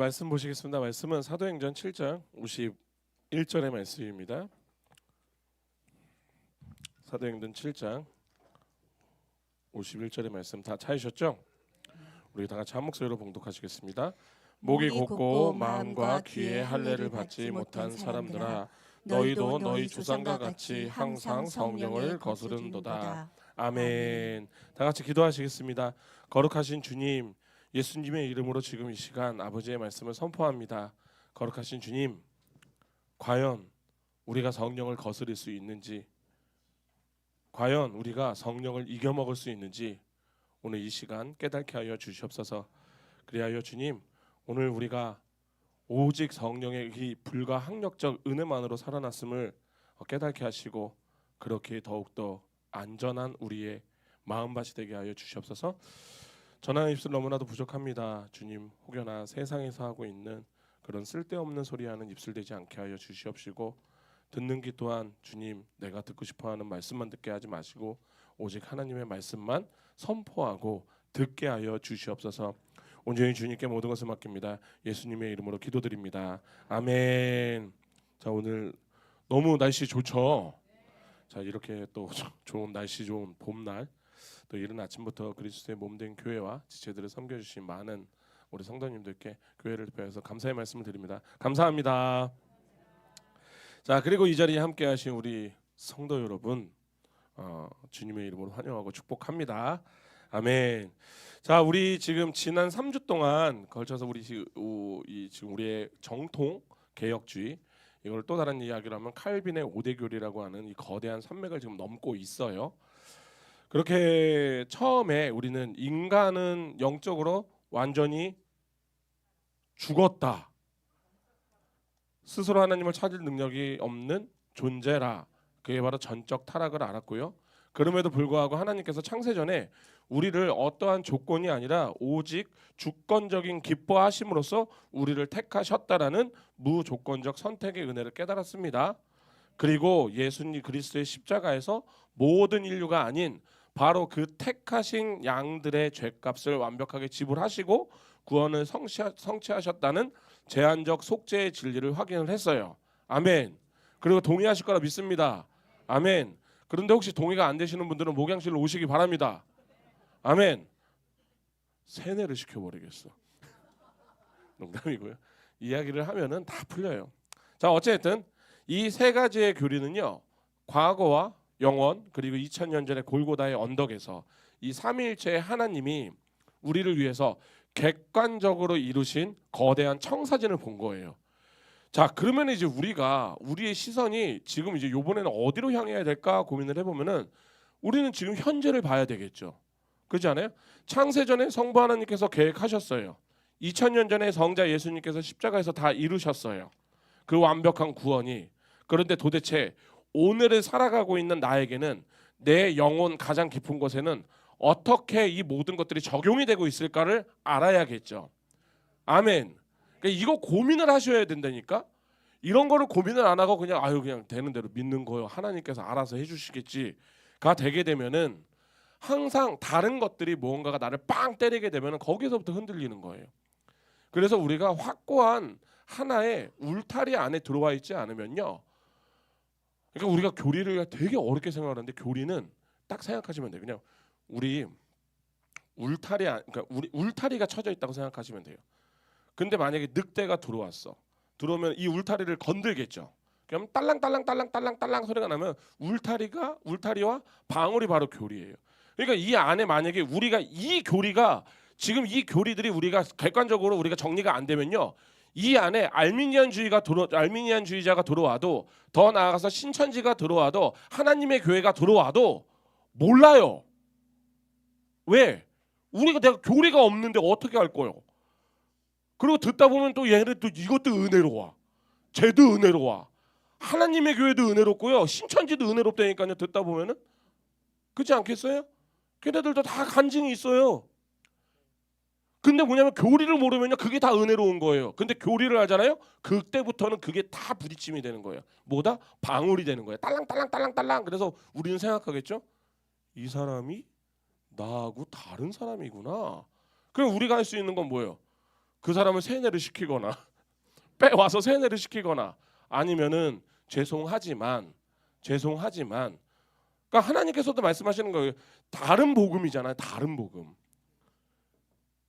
말씀 보시겠습니다. 말씀은 사도행전 7장 51절의 말씀입니다. 사도행전 7장 51절의 말씀 다 찾으셨죠? 우리 다 같이 한 목소리로 봉독하시겠습니다. 목이 곧고 마음과 귀에 할례를 받지 못한 사람들아, 너희도 너희 조상과 같이 항상 성령을 거스른도다. 아멘. 다 같이 기도하시겠습니다. 거룩하신 주님, 예수님의 이름으로 지금 이 시간 아버지의 말씀을 선포합니다. 거룩하신 주님, 과연 우리가 성령을 거스릴 수 있는지, 과연 우리가 성령을 이겨먹을 수 있는지 오늘 이 시간 깨닫게 하여 주시옵소서. 그리하여 주님, 오늘 우리가 오직 성령의 이 불가항력적 은혜만으로 살아났음을 깨닫게 하시고, 그렇게 더욱더 안전한 우리의 마음밭이 되게 하여 주시옵소서. 전하는 입술 너무나도 부족합니다. 주님, 혹여나 세상에서 하고 있는 그런 쓸데없는 소리하는 입술 되지 않게 하여 주시옵시고, 듣는 귀 또한 주님, 내가 듣고 싶어하는 말씀만 듣게 하지 마시고 오직 하나님의 말씀만 선포하고 듣게 하여 주시옵소서. 온전히 주님께 모든 것을 맡깁니다. 예수님의 이름으로 기도드립니다. 아멘. 자, 오늘 너무 날씨 좋죠? 자, 이렇게 또 좋은 날씨 좋은 봄날, 또 이른 아침부터 그리스도의 몸된 교회와 지체들을 섬겨주신 많은 우리 성도님들께 교회를 대표해서 감사의 말씀을 드립니다. 감사합니다. 자, 그리고 이 자리에 함께하신 우리 성도 여러분, 주님의 이름으로 환영하고 축복합니다. 아멘. 자, 우리 지금 지난 3주 동안 걸쳐서 우리 지금 우리의 정통 개혁주의, 이걸 또 다른 이야기로 하면 칼빈의 5대 교리라고 하는 이 거대한 산맥을 지금 넘고 있어요. 그렇게 처음에 우리는 인간은 영적으로 완전히 죽었다, 스스로 하나님을 찾을 능력이 없는 존재라, 그게 바로 전적 타락을 알았고요. 그럼에도 불구하고 하나님께서 창세전에 우리를 어떠한 조건이 아니라 오직 주권적인 기뻐하심으로써 우리를 택하셨다라는 무조건적 선택의 은혜를 깨달았습니다. 그리고 예수님 그리스도의 십자가에서 모든 인류가 아닌 바로 그 택하신 양들의 죄값을 완벽하게 지불하시고 구원을 성취하셨다는 제한적 속죄의 진리를 확인을 했어요. 아멘. 그리고 동의하실 거라 믿습니다. 아멘. 그런데 혹시 동의가 안 되시는 분들은 목양실로 오시기 바랍니다. 아멘. 세뇌를 시켜버리겠어. 농담이고요. 이야기를 하면은 다 풀려요. 자, 어쨌든 이 세 가지의 교리는요, 과거와 영원, 그리고 2000년 전의 골고다의 언덕에서 이 삼위일체의 하나님이 우리를 위해서 객관적으로 이루신 거대한 청사진을 본 거예요. 자, 그러면 이제 우리의 시선이 지금 이제 요번에는 어디로 향해야 될까 고민을 해보면은 우리는 지금 현재를 봐야 되겠죠. 그렇지 않아요? 창세전에 성부 하나님께서 계획하셨어요. 2000년 전에 성자 예수님께서 십자가에서 다 이루셨어요. 그 완벽한 구원이. 그런데 도대체 오늘을 살아가고 있는 나에게는, 내 영혼 가장 깊은 곳에는 어떻게 이 모든 것들이 적용이 되고 있을까를 알아야겠죠. 아멘. 그러니까 이거 고민을 하셔야 된다니까. 이런 거를 고민을 안 하고 그냥 되는 대로 믿는 거요, 하나님께서 알아서 해주시겠지가 되게 되면은 항상 다른 것들이 무언가가 나를 빵 때리게 되면은 거기서부터 흔들리는 거예요. 그래서 우리가 확고한 하나의 울타리 안에 들어와 있지 않으면요, 그러니까 우리가 교리를 되게 어렵게 생각하는데, 교리는 딱 생각하시면 돼요. 그냥 우리 그러니까 우리 울타리가 쳐져 있다고 생각하시면 돼요. 근데 만약에 늑대가 들어오면 이 울타리를 건들겠죠. 그럼 딸랑딸랑 소리가 나면 울타리와 방울이 바로 교리예요. 그러니까 이 안에 만약에 우리가 이 교리가 지금 이 교리들이 우리가 객관적으로 우리가 정리가 안 되면요, 이 안에 알미니안주의자가 들어와도, 더 나아가서 신천지가 들어와도, 하나님의 교회가 들어와도 몰라요. 왜? 내가 교리가 없는데 어떻게 할 거요? 그리고 듣다 보면 또 얘네 또 이것도 은혜로워, 쟤도 은혜로워, 하나님의 교회도 은혜롭고요, 신천지도 은혜롭다니까요. 듣다 보면은. 그렇지 않겠어요? 걔네들도 다 간증이 있어요. 근데 뭐냐면 교리를 모르면요, 그게 다 은혜로운 거예요. 근데 교리를 알잖아요. 그때부터는 그게 다 부딪힘이 되는 거예요. 뭐다? 방울이 되는 거예요. 딸랑. 그래서 우리는 생각하겠죠, 이 사람이 나하고 다른 사람이구나. 그럼 우리가 할 수 있는 건 뭐예요? 그 사람을 세뇌를 시키거나 빼와서 세뇌를 시키거나 아니면은 죄송하지만 그러니까 하나님께서도 말씀하시는 거예요. 다른 복음이잖아요. 다른 복음.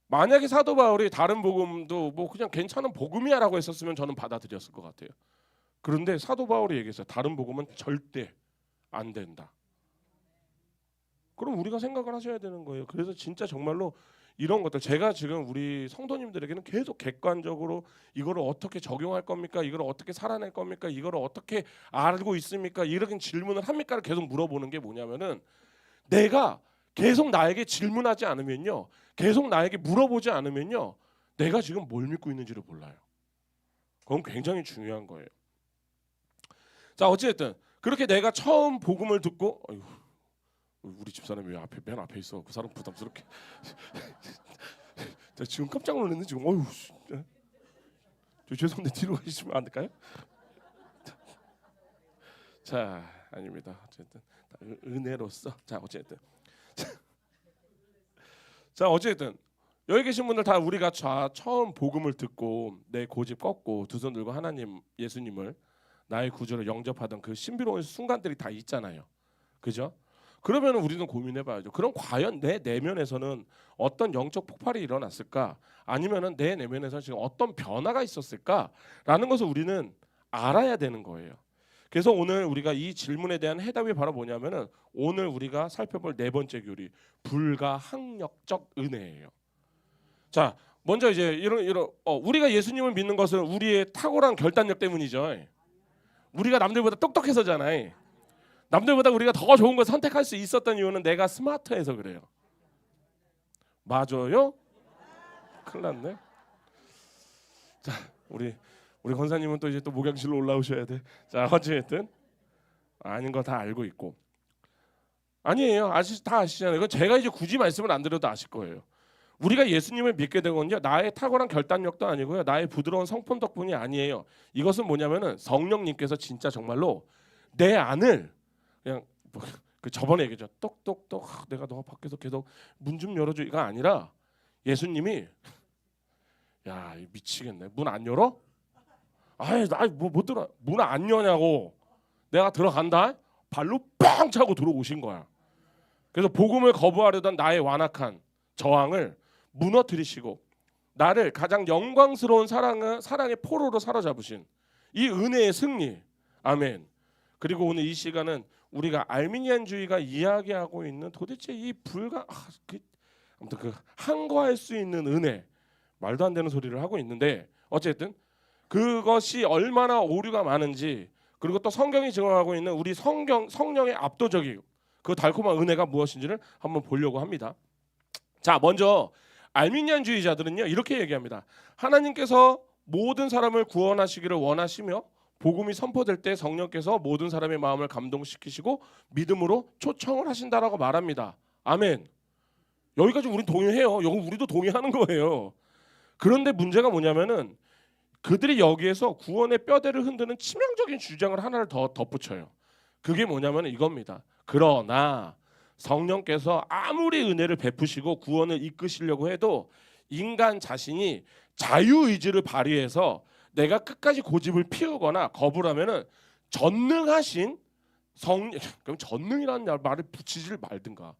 만약에 사도 바울이 다른 복음도 뭐 그냥 괜찮은 복음이야라고 했었으면 저는 받아들였을 것 같아요. 그런데 사도 바울이 얘기했어요. 다른 복음은 절대 안 된다. 그럼 우리가 생각을 하셔야 되는 거예요. 그래서 진짜 정말로 이런 것들 제가 지금 우리 성도님들에게는 계속 객관적으로 이거를 어떻게 적용할 겁니까? 이거를 어떻게 살아낼 겁니까? 이거를 어떻게 알고 있습니까? 이런 질문을 합니까를 계속 물어보는 게 뭐냐면은 내가 계속 나에게 질문하지 않으면요. 계속 나에게 물어보지 않으면요. 내가 지금 뭘 믿고 있는지를 몰라요. 그건 굉장히 중요한 거예요. 자, 어찌됐든 그렇게 내가 처음 복음을 듣고 어휴, 우리 집사람이 왜 앞에 맨 앞에 있어? 그 사람 부담스럽게. 지금 깜짝 놀랐는데 지금 어휴. 저 죄송한데 뒤로 가시면 안 될까요? 자, 아닙니다. 어쨌든 은혜로서 자, 어쨌든 자, 어쨌든 여기 계신 분들 다 우리가 처음 복음을 듣고 내 고집 꺾고 두 손 들고 하나님 예수님을 나의 구주로 영접하던 그 신비로운 순간들이 다 있잖아요. 그죠? 그러면 우리는 고민해봐야죠. 그럼 과연 내 내면에서는 어떤 영적 폭발이 일어났을까? 아니면은 내 내면에서 지금 어떤 변화가 있었을까?라는 것을 우리는 알아야 되는 거예요. 그래서 오늘 우리가 이 질문에 대한 해답이 바로 뭐냐면은 오늘 우리가 살펴볼 네 번째 교리 불가항력적 은혜예요. 자, 먼저 이제 이런 우리가 예수님을 믿는 것은 우리의 탁월한 결단력 때문이죠. 우리가 남들보다 똑똑해서잖아요. 남들보다 우리가 더 좋은 걸 선택할 수 있었던 이유는 내가 스마트해서 그래요. 맞아요? 큰일 났네. 자, 우리 권사님은 또 이제 또 목양실로 올라오셔야 돼. 자, 어쨌든 아닌 거 다 알고 있고 아니에요. 다 아시잖아요. 이건 제가 이제 굳이 말씀을 안 드려도 아실 거예요. 우리가 예수님을 믿게 된 건요 나의 탁월한 결단력도 아니고요 나의 부드러운 성품 덕분이 아니에요. 이것은 뭐냐면은 성령님께서 진짜 정말로 내 안을 그냥 그 저번에 얘기죠. 똑똑똑 내가 너 밖에서 계속 문 좀 열어줘 이가 아니라 예수님이 야 미치겠네. 문 안 열어? 아이 나못 들어. 문 안 여냐고. 내가 들어간다. 발로 빵 차고 들어오신 거야. 그래서 복음을 거부하려던 나의 완악한 저항을 무너뜨리시고 나를 가장 영광스러운 사랑의 포로로 사로잡으신 이 은혜의 승리. 아멘. 그리고 오늘 이 시간은 우리가 알미니안주의가 이야기하고 있는 도대체 이 아무튼 그 항거할 수 있는 은혜 말도 안 되는 소리를 하고 있는데 어쨌든 그것이 얼마나 오류가 많은지 그리고 또 성경이 증언하고 있는 우리 성령의 압도적인 그 달콤한 은혜가 무엇인지를 한번 보려고 합니다. 자, 먼저 알미니안주의자들은요 이렇게 얘기합니다. 하나님께서 모든 사람을 구원하시기를 원하시며 복음이 선포될 때 성령께서 모든 사람의 마음을 감동시키시고 믿음으로 초청을 하신다라고 말합니다. 아멘. 여기까지 우리 동의해요. 여기 우리도 동의하는 거예요. 그런데 문제가 뭐냐면은 그들이 여기에서 구원의 뼈대를 흔드는 치명적인 주장을 하나를 더 덧붙여요. 그게 뭐냐면 이겁니다. 그러나 성령께서 아무리 은혜를 베푸시고 구원을 이끄시려고 해도 인간 자신이 자유의지를 발휘해서 내가 끝까지 고집을 피우거나 거부를 하면은 전능하신 그럼 전능이라는 말을 붙이질 말든가.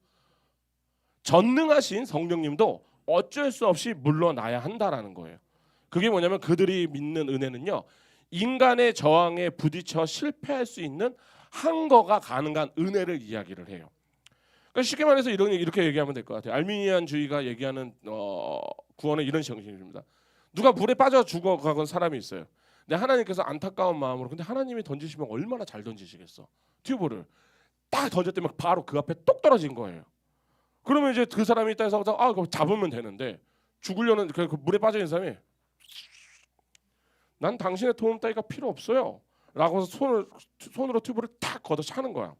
전능하신 성령님도 어쩔 수 없이 물러나야 한다라는 거예요. 그게 뭐냐면 그들이 믿는 은혜는요. 인간의 저항에 부딪혀 실패할 수 있는 항거가 가능한 은혜를 이야기를 해요. 그러니까 쉽게 말해서 이렇게 얘기하면 될 것 같아요. 알미니안주의가 얘기하는 구원은 이런 형식입니다. 누가 물에 빠져 죽어가건 사람이 있어요. 근데 하나님께서 안타까운 마음으로 근데 하나님이 던지시면 얼마나 잘 던지시겠어. 튜브를 딱 던졌더니 바로 그 앞에 똑 떨어진 거예요. 그러면 이제 그 사람이 있다 해서 그거 잡으면 되는데 죽으려는 그 물에 빠져 있는 사람이 난 당신의 도움 따위가 필요 없어요. 라고 손으로 튜브를 탁 걷어 차는 거야.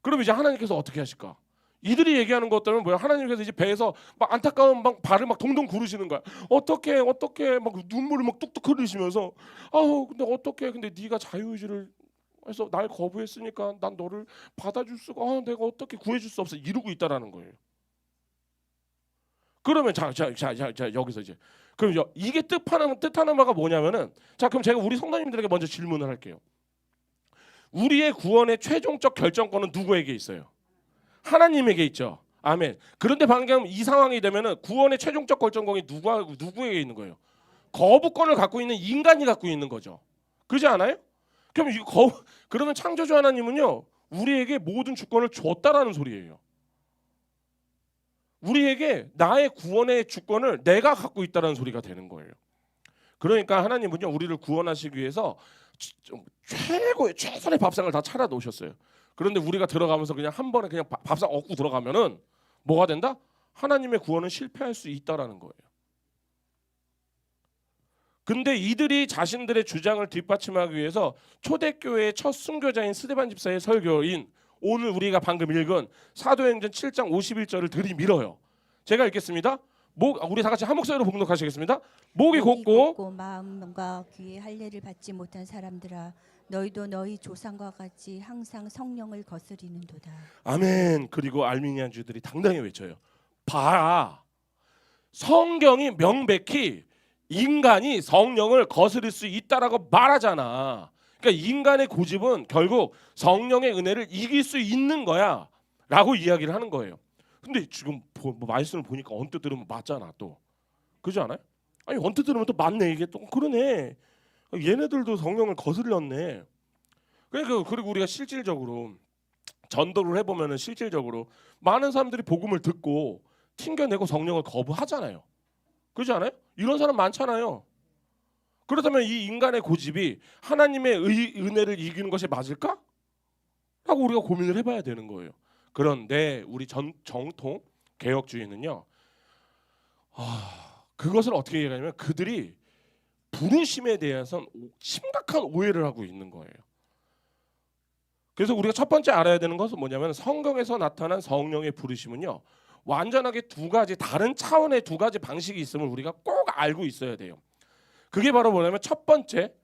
그럼 이제 하나님께서 어떻게 하실까? 이들이 얘기하는 것들은 뭐야? 하나님께서 이제 배에서 막 안타까운 막 발을 막 동동 구르시는 거야. 어떻게 막 눈물을 막 뚝뚝 흘리시면서 근데 어떻게 근데 네가 자유의지를 해서 날 거부했으니까 난 너를 받아줄 수가 내가 어떻게 구해줄 수 없어 이러고 있다라는 거예요. 그러면 자 여기서 이제 그럼 이게 뜻하는 바가 뭐냐면은 자 그럼 제가 우리 성도님들에게 먼저 질문을 할게요. 우리의 구원의 최종적 결정권은 누구에게 있어요? 하나님에게 있죠. 아멘. 그런데 방금 이 상황이 되면은 구원의 최종적 결정권이 누구에게 있는 거예요? 거부권을 갖고 있는 인간이 갖고 있는 거죠. 그렇지 않아요? 그럼 그러면 창조주 하나님은요 우리에게 모든 주권을 줬다라는 소리예요. 우리에게 나의 구원의 주권을 내가 갖고 있다라는 소리가 되는 거예요. 그러니까 하나님은요 우리를 구원하시기 위해서 최선의 밥상을 다 차려 놓으셨어요. 그런데 우리가 들어가면서 그냥 한 번에 그냥 밥상 얻고 들어가면은 뭐가 된다? 하나님의 구원은 실패할 수 있다라는 거예요. 근데 이들이 자신들의 주장을 뒷받침하기 위해서 초대교회의 첫 순교자인 스데반 집사의 설교인 오늘 우리가 방금 읽은 사도행전 7장 51절을 들이밀어요. 제가 읽겠습니다. 우리 다 같이 한 목소리로 봉독하시겠습니다. 목이 곧고 마음과 귀에 할례를 받지 못한 사람들아 너희도 너희 조상과 같이 항상 성령을 거스리는도다. 아멘. 그리고 알미니안 주들이 당당히 외쳐요. 봐. 성경이 명백히 인간이 성령을 거스릴 수 있다라고 말하잖아. 그러니까 인간의 고집은 결국 성령의 은혜를 이길 수 있는 거야 라고 이야기를 하는 거예요. 근데 지금 말씀을 보니까 언뜻 들으면 맞잖아 또. 그렇지 않아요? 아니 언뜻 들으면 또 맞네 이게 또 그러네. 얘네들도 성령을 거슬렸네. 그러니까 그리고 우리가 실질적으로 전도를 해보면은 실질적으로 많은 사람들이 복음을 듣고 튕겨내고 성령을 거부하잖아요. 그렇지 않아요? 이런 사람 많잖아요. 그렇다면 이 인간의 고집이 하나님의 은혜를 이기는 것이 맞을까? 라고 우리가 고민을 해봐야 되는 거예요. 그런데 우리 정통 개혁주의는요. 그것을 어떻게 얘기하냐면 그들이 부르심에 대해서는 심각한 오해를 하고 있는 거예요. 그래서 우리가 첫 번째 알아야 되는 것은 뭐냐면 성경에서 나타난 성령의 부르심은요. 완전하게 두 가지 다른 차원의 두 가지 방식이 있음을 우리가 꼭 알고 있어야 돼요. 그게 바로 뭐냐면 첫 번째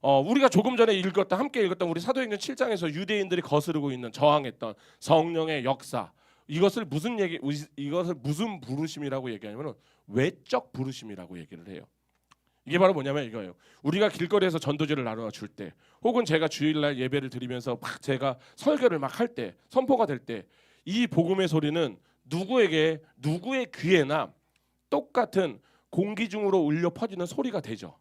우리가 조금 전에 함께 읽었던 우리 사도행전 7장에서 유대인들이 거스르고 있는 저항했던 성령의 역사 이것을 무슨 부르심이라고 얘기하냐면 외적 부르심이라고 얘기를 해요. 이게 바로 뭐냐면 이거예요. 우리가 길거리에서 전도지를 나누어 줄 때 혹은 제가 주일날 예배를 드리면서 막 제가 설교를 막 할 때 선포가 될 때 이 복음의 소리는 누구의 귀에나 똑같은 공기 중으로 울려 퍼지는 소리가 되죠.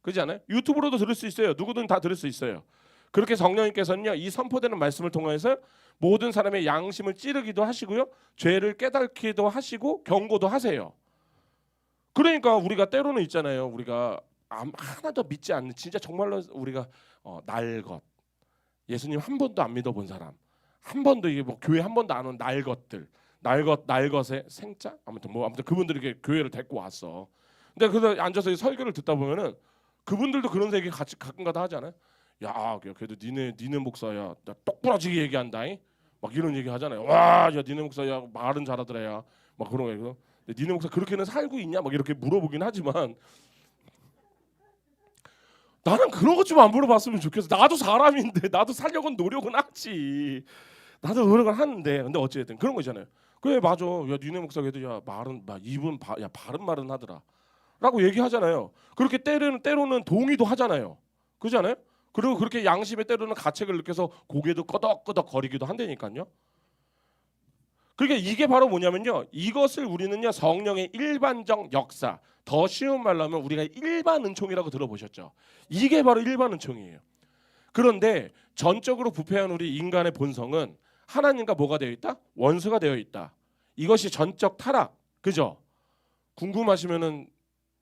그렇지 않아요? 유튜브로도 들을 수 있어요. 누구든 다 들을 수 있어요. 그렇게 성령님께서는요. 이 선포되는 말씀을 통해서 모든 사람의 양심을 찌르기도 하시고요. 죄를 깨닫기도 하시고 경고도 하세요. 그러니까 우리가 때로는 있잖아요. 우리가 하나도 믿지 않는 진짜 정말로 우리가 날것 예수님 한 번도 안 믿어본 사람 한 번도 이게 뭐 교회 한 번도 안 온 날것의 생자 아무튼 그분들이 교회를 데리고 왔어. 근데 그래서 앉아서 설교를 듣다 보면은 그분들도 그런 얘기 같이 가끔가다 하잖아요. 야, 그래도 니네 목사야, 나 똑부러지게 얘기한다잉. 막 이런 얘기 하잖아요. 와, 야, 니네 목사야 말은 잘하더라야. 막 그런 거. 니네 목사 그렇게는 살고 있냐? 막 이렇게 물어보긴 하지만 나는 그런 것 좀 안 물어봤으면 좋겠어. 나도 사람인데 나도 살려고 노력은 하지. 나도 노력을 하는데 근데 어찌됐든 그런 거 있잖아요. 그래 맞아. 야 니네 목사 그래도 야 말은 입은 바른 말은 하더라. 라고 얘기하잖아요. 그렇게 때로는 동의도 하잖아요. 그렇지 않아요? 그리고 그렇게 양심에 때로는 가책을 느껴서 고개도 끄덕끄덕 거리기도 한다니까요. 그러니까 이게 바로 뭐냐면요. 이것을 우리는요 성령의 일반적 역사 더 쉬운 말로 하면 우리가 일반 은총이라고 들어보셨죠. 이게 바로 일반 은총이에요. 그런데 전적으로 부패한 우리 인간의 본성은 하나님과 뭐가 되어 있다? 원수가 되어 있다. 이것이 전적 타락. 그죠? 궁금하시면은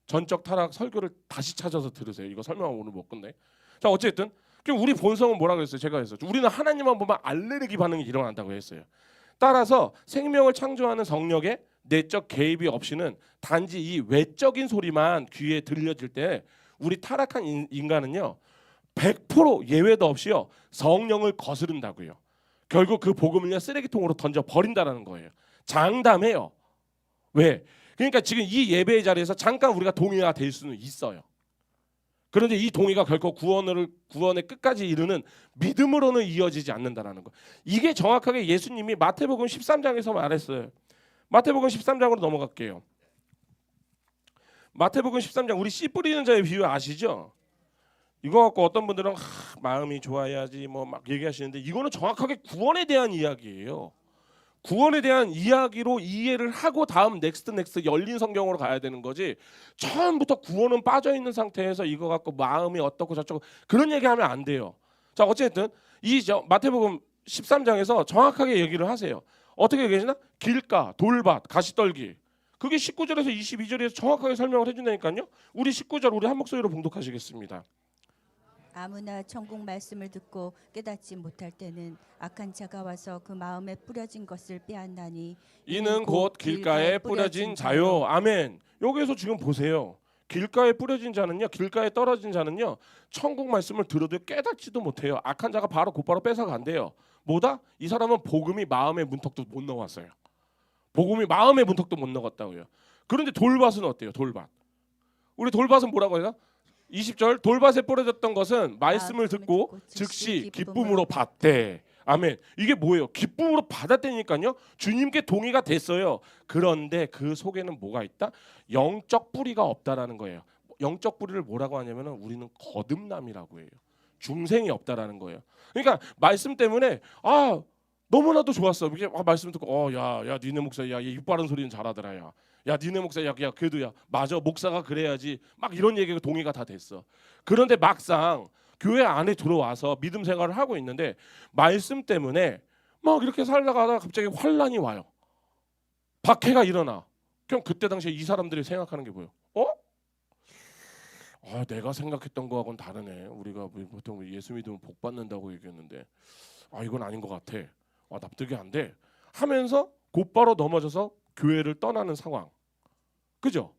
전적 타락 설교를 다시 찾아서 들으세요. 이거 설명하고 오늘 못 끝내. 자 어쨌든 그럼 우리 본성은 뭐라고 했어요? 제가 했어요. 우리는 하나님만 보면 알레르기 반응이 일어난다고 했어요. 따라서 생명을 창조하는 성령의 내적 개입이 없이는 단지 이 외적인 소리만 귀에 들려질 때 우리 타락한 인간은요 100% 예외도 없이요 성령을 거스른다고요. 결국 그 복음을요 쓰레기통으로 던져 버린다라는 거예요. 장담해요. 왜? 그러니까 지금 이 예배의 자리에서 잠깐 우리가 동의가 될 수는 있어요. 그런데 이 동의가 결코 구원의 끝까지 이르는 믿음으로는 이어지지 않는다라는 거. 이게 정확하게 예수님이 마태복음 13장에서 말했어요. 마태복음 13장으로 넘어갈게요. 마태복음 13장 우리 씨 뿌리는 자의 비유 아시죠? 이거 갖고 어떤 분들은 마음이 좋아야지 뭐 막 얘기하시는데 이거는 정확하게 구원에 대한 이야기예요. 구원에 대한 이야기로 이해를 하고 다음 넥스트 열린 성경으로 가야 되는 거지. 처음부터 구원은 빠져 있는 상태에서 이거 갖고 마음이 어떻고 저쩌고 그런 얘기하면 안 돼요. 자, 어쨌든 마태복음 13장에서 정확하게 얘기를 하세요. 어떻게 얘기하시나? 길가, 돌밭, 가시떨기. 그게 19절에서 22절에서 정확하게 설명을 해준다니까요. 우리 19절 우리 한 목소리로 봉독하시겠습니다. 아무나 천국 말씀을 듣고 깨닫지 못할 때는 악한 자가 와서 그 마음에 뿌려진 것을 빼앗나니 이는 곧 길가에 뿌려진 자요. 아멘. 여기에서 지금 보세요. 길가에 뿌려진 자는요, 길가에 떨어진 자는요, 천국 말씀을 들어도 깨닫지도 못해요. 악한 자가 곧바로 뺏어간대요. 뭐다? 이 사람은 복음이 마음의 문턱도 못 넣었어요. 복음이 마음의 문턱도 못 넣었다고요. 그런데 돌밭은 어때요? 돌밭. 우리 돌밭은 뭐라고 해요? 20절 돌밭에 뿌려졌던 것은 말씀을 듣고 즉시 기쁨으로 받대. 아멘. 이게 뭐예요? 기쁨으로 받았다니까요. 주님께 동의가 됐어요. 그런데 그 속에는 뭐가 있다? 영적 뿌리가 없다라는 거예요. 영적 뿌리를 뭐라고 하냐면은 우리는 거듭남이라고 해요. 중생이 없다라는 거예요. 그러니까 말씀 때문에 너무나도 좋았어. 이게 말씀 듣고 야 니네 목사 야입 바른 소리는 잘하더라 야. 야 니네 목사 야 그래도 야 맞아 목사가 그래야지 막 이런 얘기가 동의가 다 됐어. 그런데 막상 교회 안에 들어와서 믿음 생활을 하고 있는데 말씀 때문에 막 이렇게 살다가 갑자기 환란이 와요. 박해가 일어나. 그럼 그때 당시에 이 사람들이 생각하는 게 뭐예요? 내가 생각했던 거하고는 다르네. 우리가 보통 예수 믿으면 복 받는다고 얘기했는데 이건 아닌 것 같아. 납득이 안 돼. 하면서 곧바로 넘어져서 교회를 떠나는 상황. 그죠?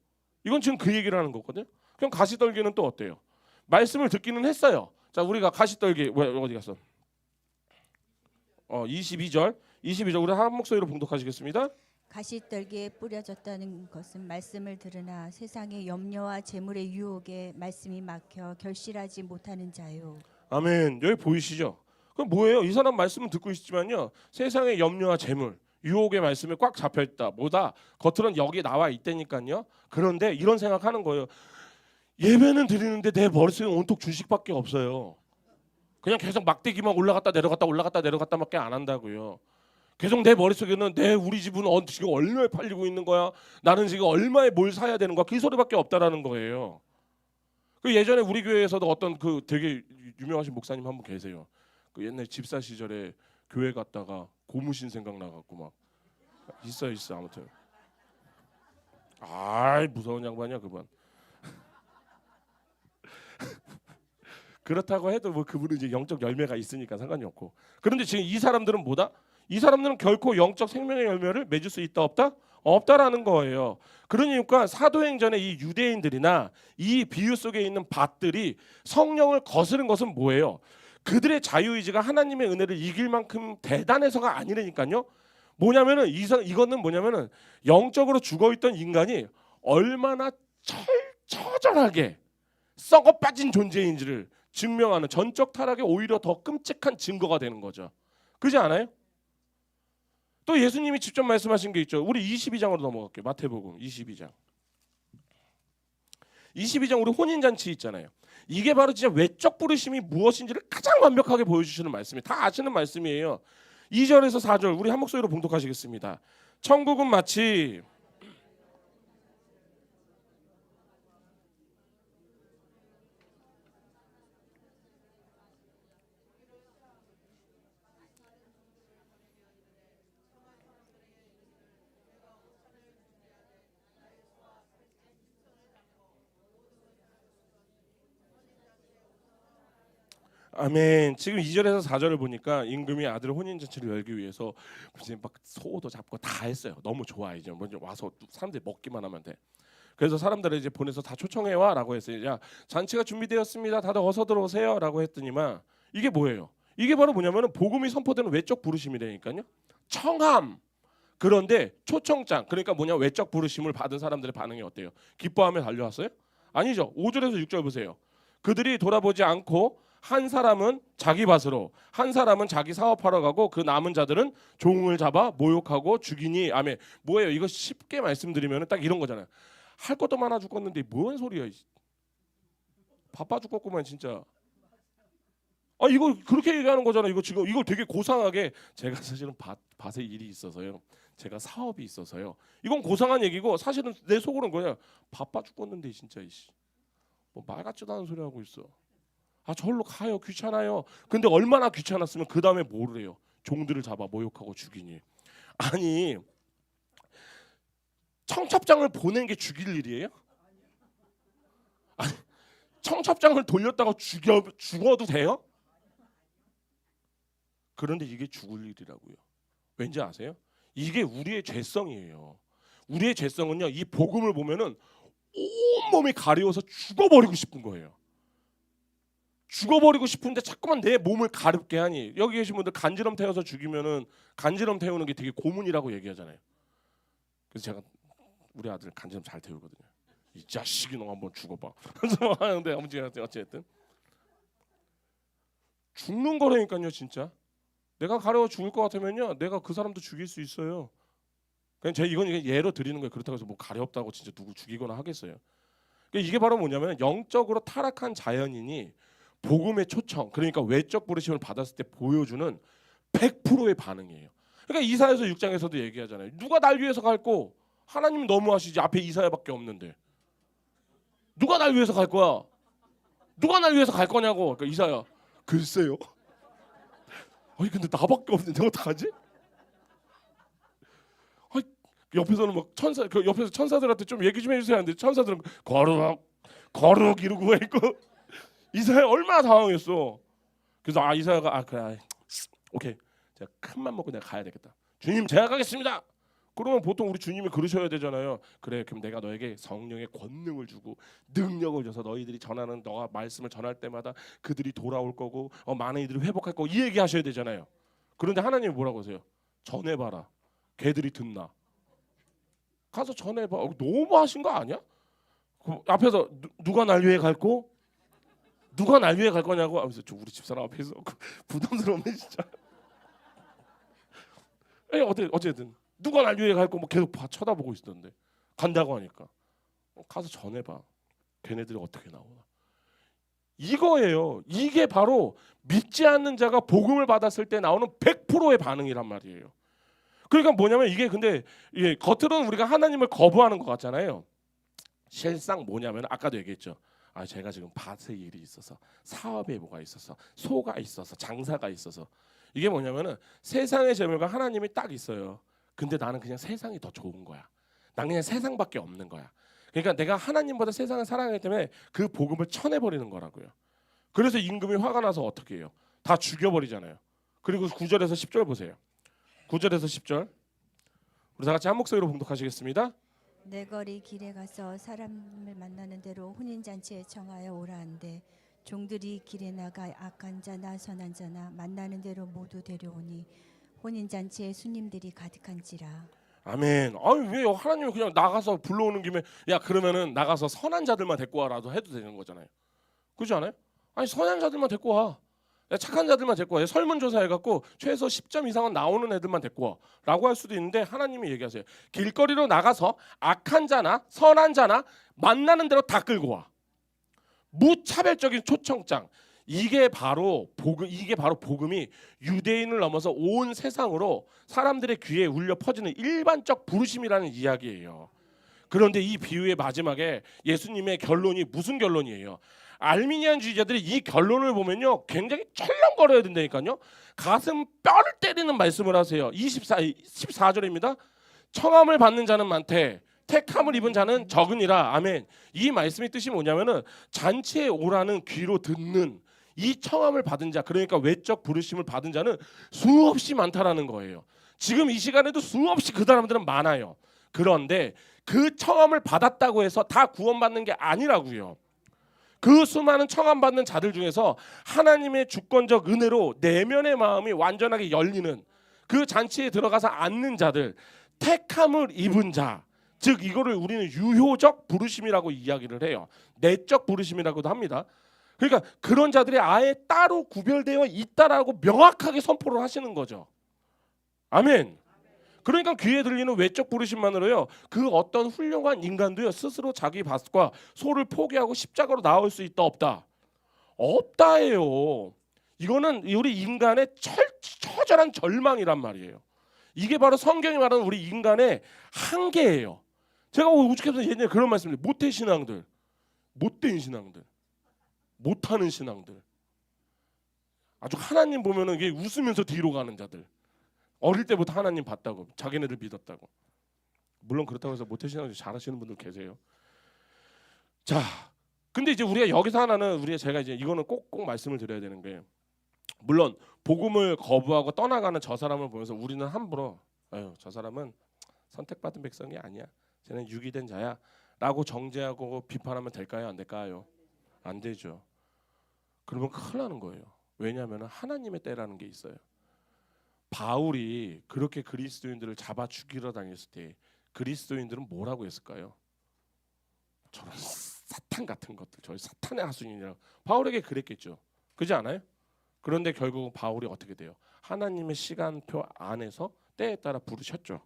이건 지금 그 얘기를 하는 거거든요. 그럼 가시떨기는 또 어때요? 말씀을 듣기는 했어요. 자, 우리가 가시떨기 어디 갔어? 22절 우리 한 목소리로 봉독하시겠습니다. 가시떨기에 뿌려졌다는 것은 말씀을 들으나 세상의 염려와 재물의 유혹에 말씀이 막혀 결실하지 못하는 자요. 아멘. 여기 보이시죠? 그럼 뭐예요? 이 사람 말씀은 듣고 있지만요. 세상의 염려와 재물, 유혹의 말씀에 꽉 잡혀 있다. 뭐다? 겉으로는 여기 나와 있다니까요. 그런데 이런 생각하는 거예요. 예배는 드리는데 내 머릿속에 온통 주식밖에 없어요. 그냥 계속 막대기만 올라갔다 내려갔다밖에 안 한다고요. 계속 내 머릿속에는 우리 집은 지금 얼마에 팔리고 있는 거야? 나는 지금 얼마에 뭘 사야 되는 거야? 그 소리밖에 없다라는 거예요. 그 예전에 우리 교회에서도 어떤 그 되게 유명하신 목사님 한 분 계세요. 그 옛날 집사 시절에 교회 갔다가 고무신 생각 나갖고 막 있어 아무튼. 무서운 양반이야 그분. 그렇다고 해도 뭐 그분은 이제 영적 열매가 있으니까 상관이 없고. 그런데 지금 이 사람들은 뭐다? 이 사람들은 결코 영적 생명의 열매를 맺을 수 있다 없다? 없다라는 거예요. 그러니까 사도행전의 이 유대인들이나 이 비유 속에 있는 밭들이 성령을 거스른 것은 뭐예요? 그들의 자유의지가 하나님의 은혜를 이길 만큼 대단해서가 아니라니까요. 뭐냐면은 이거는 뭐냐면은 영적으로 죽어있던 인간이 얼마나 처절하게 썩어 빠진 존재인지를 증명하는 전적 타락의 오히려 더 끔찍한 증거가 되는 거죠. 그렇지 않아요? 또 예수님이 직접 말씀하신 게 있죠. 우리 22장으로 넘어갈게요. 마태복음 22장. 22장 우리 혼인잔치 있잖아요. 이게 바로 진짜 외적 부르심이 무엇인지를 가장 완벽하게 보여주시는 말씀이 다 아시는 말씀이에요. 2절에서 4절 우리 한 목소리로 봉독하시겠습니다. 천국은 마치 아멘. 지금 2절에서 4절을 보니까 임금이 아들의 혼인잔치를 열기 위해서 이제 막 소도 잡고 다 했어요. 너무 좋아 이제 먼저 와서 사람들이 먹기만 하면 돼. 그래서 사람들을 이제 보내서 다 초청해 와라고 했어요. 야 잔치가 준비되었습니다. 다들 어서 들어오세요라고 했더니만 이게 뭐예요? 이게 바로 뭐냐면은 복음이 선포되는 외적 부르심이라니까요. 청함. 그런데 초청장 그러니까 뭐냐 외적 부르심을 받은 사람들의 반응이 어때요? 기뻐하며 달려왔어요? 아니죠. 5절에서 6절 보세요. 그들이 돌아보지 않고 한 사람은 자기 밭으로 한 사람은 자기 사업하러 가고 그 남은 자들은 종을 잡아 모욕하고 죽이니. 아멘. 뭐예요? 이거 쉽게 말씀드리면 딱 이런 거잖아요. 할 것도 많아 죽겠는데 뭔 소리야? 바빠 죽겠구만 진짜. 아 이거 그렇게 얘기하는 거잖아. 이거 지금 이걸 되게 고상하게 제가 사실은 밭에 일이 있어서요. 제가 사업이 있어서요. 이건 고상한 얘기고 사실은 내 속으로는 거야. 바빠 죽겠는데 진짜 뭐 말 같지도 않은 소리 하고 있어. 아 저리로 가요. 귀찮아요. 근데 얼마나 귀찮았으면 그 다음에 뭐를 해요? 종들을 잡아 모욕하고 죽이니. 아니 청첩장을 보낸 게 죽일 일이에요? 아니 청첩장을 돌렸다가 죽어도 돼요? 그런데 이게 죽을 일이라고요. 왠지 아세요? 이게 우리의 죄성이에요. 우리의 죄성은요. 이 복음을 보면은 온몸이 가려워서 죽어버리고 싶은 거예요. 죽어버리고 싶은데 자꾸만 내 몸을 가렵게 하니. 여기 계신 분들 간지럼 태워서 죽이면은 간지럼 태우는 게 되게 고문이라고 얘기하잖아요. 그래서 제가 우리 아들 간지럼 잘 태우거든요. 이 자식이 너 한번 죽어봐. 그래서 하는데 어쨌든 죽는 거라니까요 진짜. 내가 가려워 죽을 것 같으면요 내가 그 사람도 죽일 수 있어요. 그냥 이건 예로 드리는 거예요. 그렇다고 해서 뭐 가렵다고 진짜 누구 죽이거나 하겠어요. 그러니까 이게 바로 뭐냐면 영적으로 타락한 자연인이 복음의 초청, 그러니까 외적 부르심을 받았을 때 보여주는 100%의 반응이에요. 그러니까 이사야서 6장에서도 얘기하잖아요. 누가 날 위해서 갈고? 하나님 너무하시지. 앞에 이사야밖에 없는데 누가 날 위해서 갈 거야? 누가 날 위해서 갈 거냐고. 그러니까 이사야 글쎄요. 아니 근데 나밖에 없는데 어떡하지? 아니, 옆에서는 막 그 옆에서 천사들한테 좀 얘기 좀 해주세요 하는데 천사들은 거룩 이러고 있고 이사야 얼마나 당황했어. 그래서 이사야가 그래 오케이 제가 큰맘 먹고 내가 가야 되겠다. 주님 제가 가겠습니다. 그러면 보통 우리 주님이 그러셔야 되잖아요. 그래 그럼 내가 너에게 성령의 권능을 주고 능력을 줘서 너희들이 전하는 너가 말씀을 전할 때마다 그들이 돌아올 거고 많은 이들이 회복할 거고 이 얘기 하셔야 되잖아요. 그런데 하나님이 뭐라고 하세요? 전해봐라. 걔들이 듣나? 가서 전해봐. 너무 하신 거 아니야? 그 앞에서 누가 날 위해 갈고? 누가 날 위해 갈 거냐고 하면서 우리 집사람 앞에서 부담스럽네 진짜. 어쨌든 누가 날 위해 갈고 뭐 계속 쳐다보고 있었는데 간다고 하니까 가서 전해봐. 걔네들이 어떻게 나오나. 이거예요. 이게 바로 믿지 않는 자가 복음을 받았을 때 나오는 100%의 반응이란 말이에요. 그러니까 뭐냐면 이게 근데 겉으로는 우리가 하나님을 거부하는 것 같잖아요. 실상 뭐냐면 아까도 얘기했죠. 제가 지금 밭에 일이 있어서 사업에 뭐가 있어서 소가 있어서 장사가 있어서 이게 뭐냐면은 세상의 재물과 하나님이 딱 있어요. 근데 나는 그냥 세상이 더 좋은 거야. 난 그냥 세상밖에 없는 거야. 그러니까 내가 하나님보다 세상을 사랑하기 때문에 그 복음을 쳐내버리는 거라고요. 그래서 임금이 화가 나서 어떻게 해요? 다 죽여버리잖아요. 그리고 9절에서 10절 보세요. 9절에서 10절 우리 다 같이 한 목소리로 봉독하시겠습니다. 내 거리 길에 가서 사람을 만나는 대로 혼인잔치에 청하여 오라 한데 종들이 길에 나가 악한 자나 선한 자나 만나는 대로 모두 데려오니 혼인잔치에 손님들이 가득한지라. 아멘. 왜 하나님이 그냥 나가서 불러오는 김에 야 그러면은 나가서 선한 자들만 데리고 와라도 해도 되는 거잖아요. 그렇지 않아요? 선한 자들만 데리고 와. 착한 자들만 데리고 와. 설문조사 해갖고 최소 10점 이상은 나오는 애들만 데리고 와라고 할 수도 있는데 하나님이 얘기하세요. 길거리로 나가서 악한 자나 선한 자나 만나는 대로 다 끌고 와. 무차별적인 초청장. 이게 바로 복음이 유대인을 넘어서 온 세상으로 사람들의 귀에 울려 퍼지는 일반적 부르심이라는 이야기예요. 그런데 이 비유의 마지막에 예수님의 결론이 무슨 결론이에요? 알미니안주의자들이 이 결론을 보면요 굉장히 철렁거려야 된다니까요. 가슴 뼈를 때리는 말씀을 하세요. 14절입니다. 청함을 받는 자는 많되 택함을 입은 자는 적으니라. 아멘. 이 말씀의 뜻이 뭐냐면은 잔치에 오라는 귀로 듣는 이 청함을 받은 자, 그러니까 외적 부르심을 받은 자는 수없이 많다라는 거예요. 지금 이 시간에도 수없이 그 사람들은 많아요. 그런데 그 청함을 받았다고 해서 다 구원받는 게 아니라고요. 그 수많은 청함받는 자들 중에서 하나님의 주권적 은혜로 내면의 마음이 완전하게 열리는 그 잔치에 들어가서 앉는 자들, 택함을 입은 자, 즉 이거를 우리는 유효적 부르심이라고 이야기를 해요. 내적 부르심이라고도 합니다. 그러니까 그런 자들이 아예 따로 구별되어 있다라고 명확하게 선포를 하시는 거죠. 아멘. 그러니까 귀에 들리는 외적 부르심만으로요, 그 어떤 훌륭한 인간도요 스스로 자기 밭과 소를 포기하고 십자가로 나올 수 있다 없다? 없다예요. 이거는 우리 인간의 처절한 절망이란 말이에요. 이게 바로 성경이 말하는 우리 인간의 한계예요. 제가 오죽해서 예전에 그런 말씀을 모태 신앙들, 못된 신앙들, 못하는 신앙들, 아주 하나님 보면은 이게 웃으면서 뒤로 가는 자들, 어릴 때부터 하나님 봤다고, 자기네들 믿었다고. 물론 그렇다고 해서 모태 신앙을 잘하시는 분들 계세요. 자, 근데 이제 우리가 여기서 하나는 제가 이제 이거는 꼭 말씀을 드려야 되는 게, 물론 복음을 거부하고 떠나가는 저 사람을 보면서 우리는 함부로 아유 저 사람은 선택받은 백성이 아니야, 쟤는 유기된 자야 라고 정죄하고 비판하면 될까요? 안 될까요? 안 되죠. 그러면 큰일 나는 거예요. 왜냐하면 하나님의 때라는 게 있어요. 바울이 그렇게 그리스도인들을 잡아 죽이러 다녔을 때 그리스도인들은 뭐라고 했을까요? 저런 사탄 같은 것들, 저 사탄의 하수인이라고 바울에게 그랬겠죠. 그렇지 않아요? 그런데 결국은 바울이 어떻게 돼요? 하나님의 시간표 안에서 때에 따라 부르셨죠.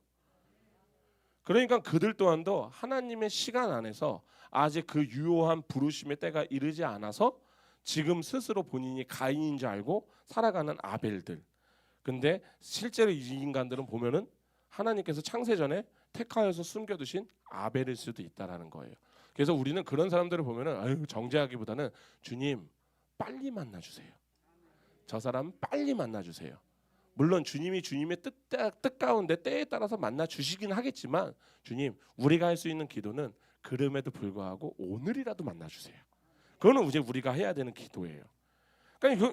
그러니까 그들 또한도 하나님의 시간 안에서 아직 그 유효한 부르심의 때가 이르지 않아서 지금 스스로 본인이 가인인 줄 알고 살아가는 아벨들. 근데 실제로 이 인간들은 보면은 하나님께서 창세전에 택하여서 숨겨두신 아벨일 수도 있다라는 거예요. 그래서 우리는 그런 사람들을 보면은 아유 정죄하기보다는 주님 빨리 만나주세요. 저 사람 빨리 만나주세요. 물론 주님이 주님의 뜻 가운데 때에 따라서 만나주시긴 하겠지만 주님 우리가 할 수 있는 기도는 그럼에도 불구하고 오늘이라도 만나주세요. 그거는 이제 우리가 해야 되는 기도예요. 그러니까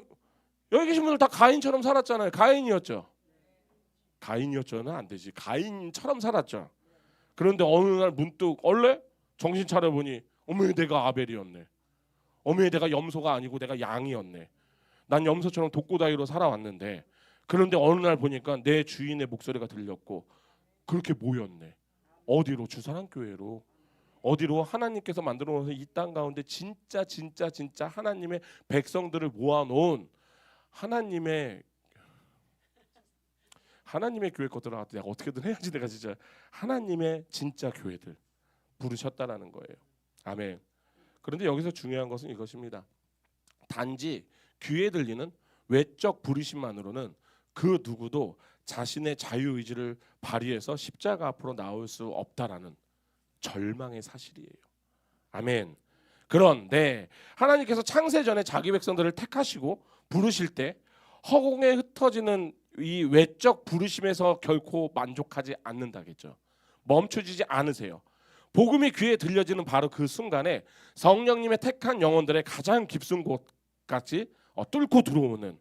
여기 계신 분들 다 가인처럼 살았잖아요. 가인이었죠. 가인이었죠는 안 되지. 가인처럼 살았죠. 그런데 어느 날 문득 원래 정신 차려보니 어머 내가 아벨이었네. 어머 내가 염소가 아니고 내가 양이었네. 난 염소처럼 독고다이로 살아왔는데 그런데 어느 날 보니까 내 주인의 목소리가 들렸고 그렇게 모였네. 어디로? 주사랑교회로. 어디로? 하나님께서 만들어 놓은 이 땅 가운데 진짜 하나님의 백성들을 모아놓은 하나님의 교회 것들아 내가 어떻게든 해야지. 내가 진짜 하나님의 진짜 교회들 부르셨다라는 거예요. 아멘. 그런데 여기서 중요한 것은 이것입니다. 단지 귀에 들리는 외적 부르심만으로는 그 누구도 자신의 자유의지를 발휘해서 십자가 앞으로 나올 수 없다라는 절망의 사실이에요. 아멘. 그런데 하나님께서 창세전에 자기 백성들을 택하시고 부르실 때 허공에 흩어지는 이 외적 부르심에서 결코 만족하지 않는다겠죠. 멈춰지지 않으세요. 복음이 귀에 들려지는 바로 그 순간에 성령님의 택한 영혼들의 가장 깊은 곳까지 뚫고 들어오는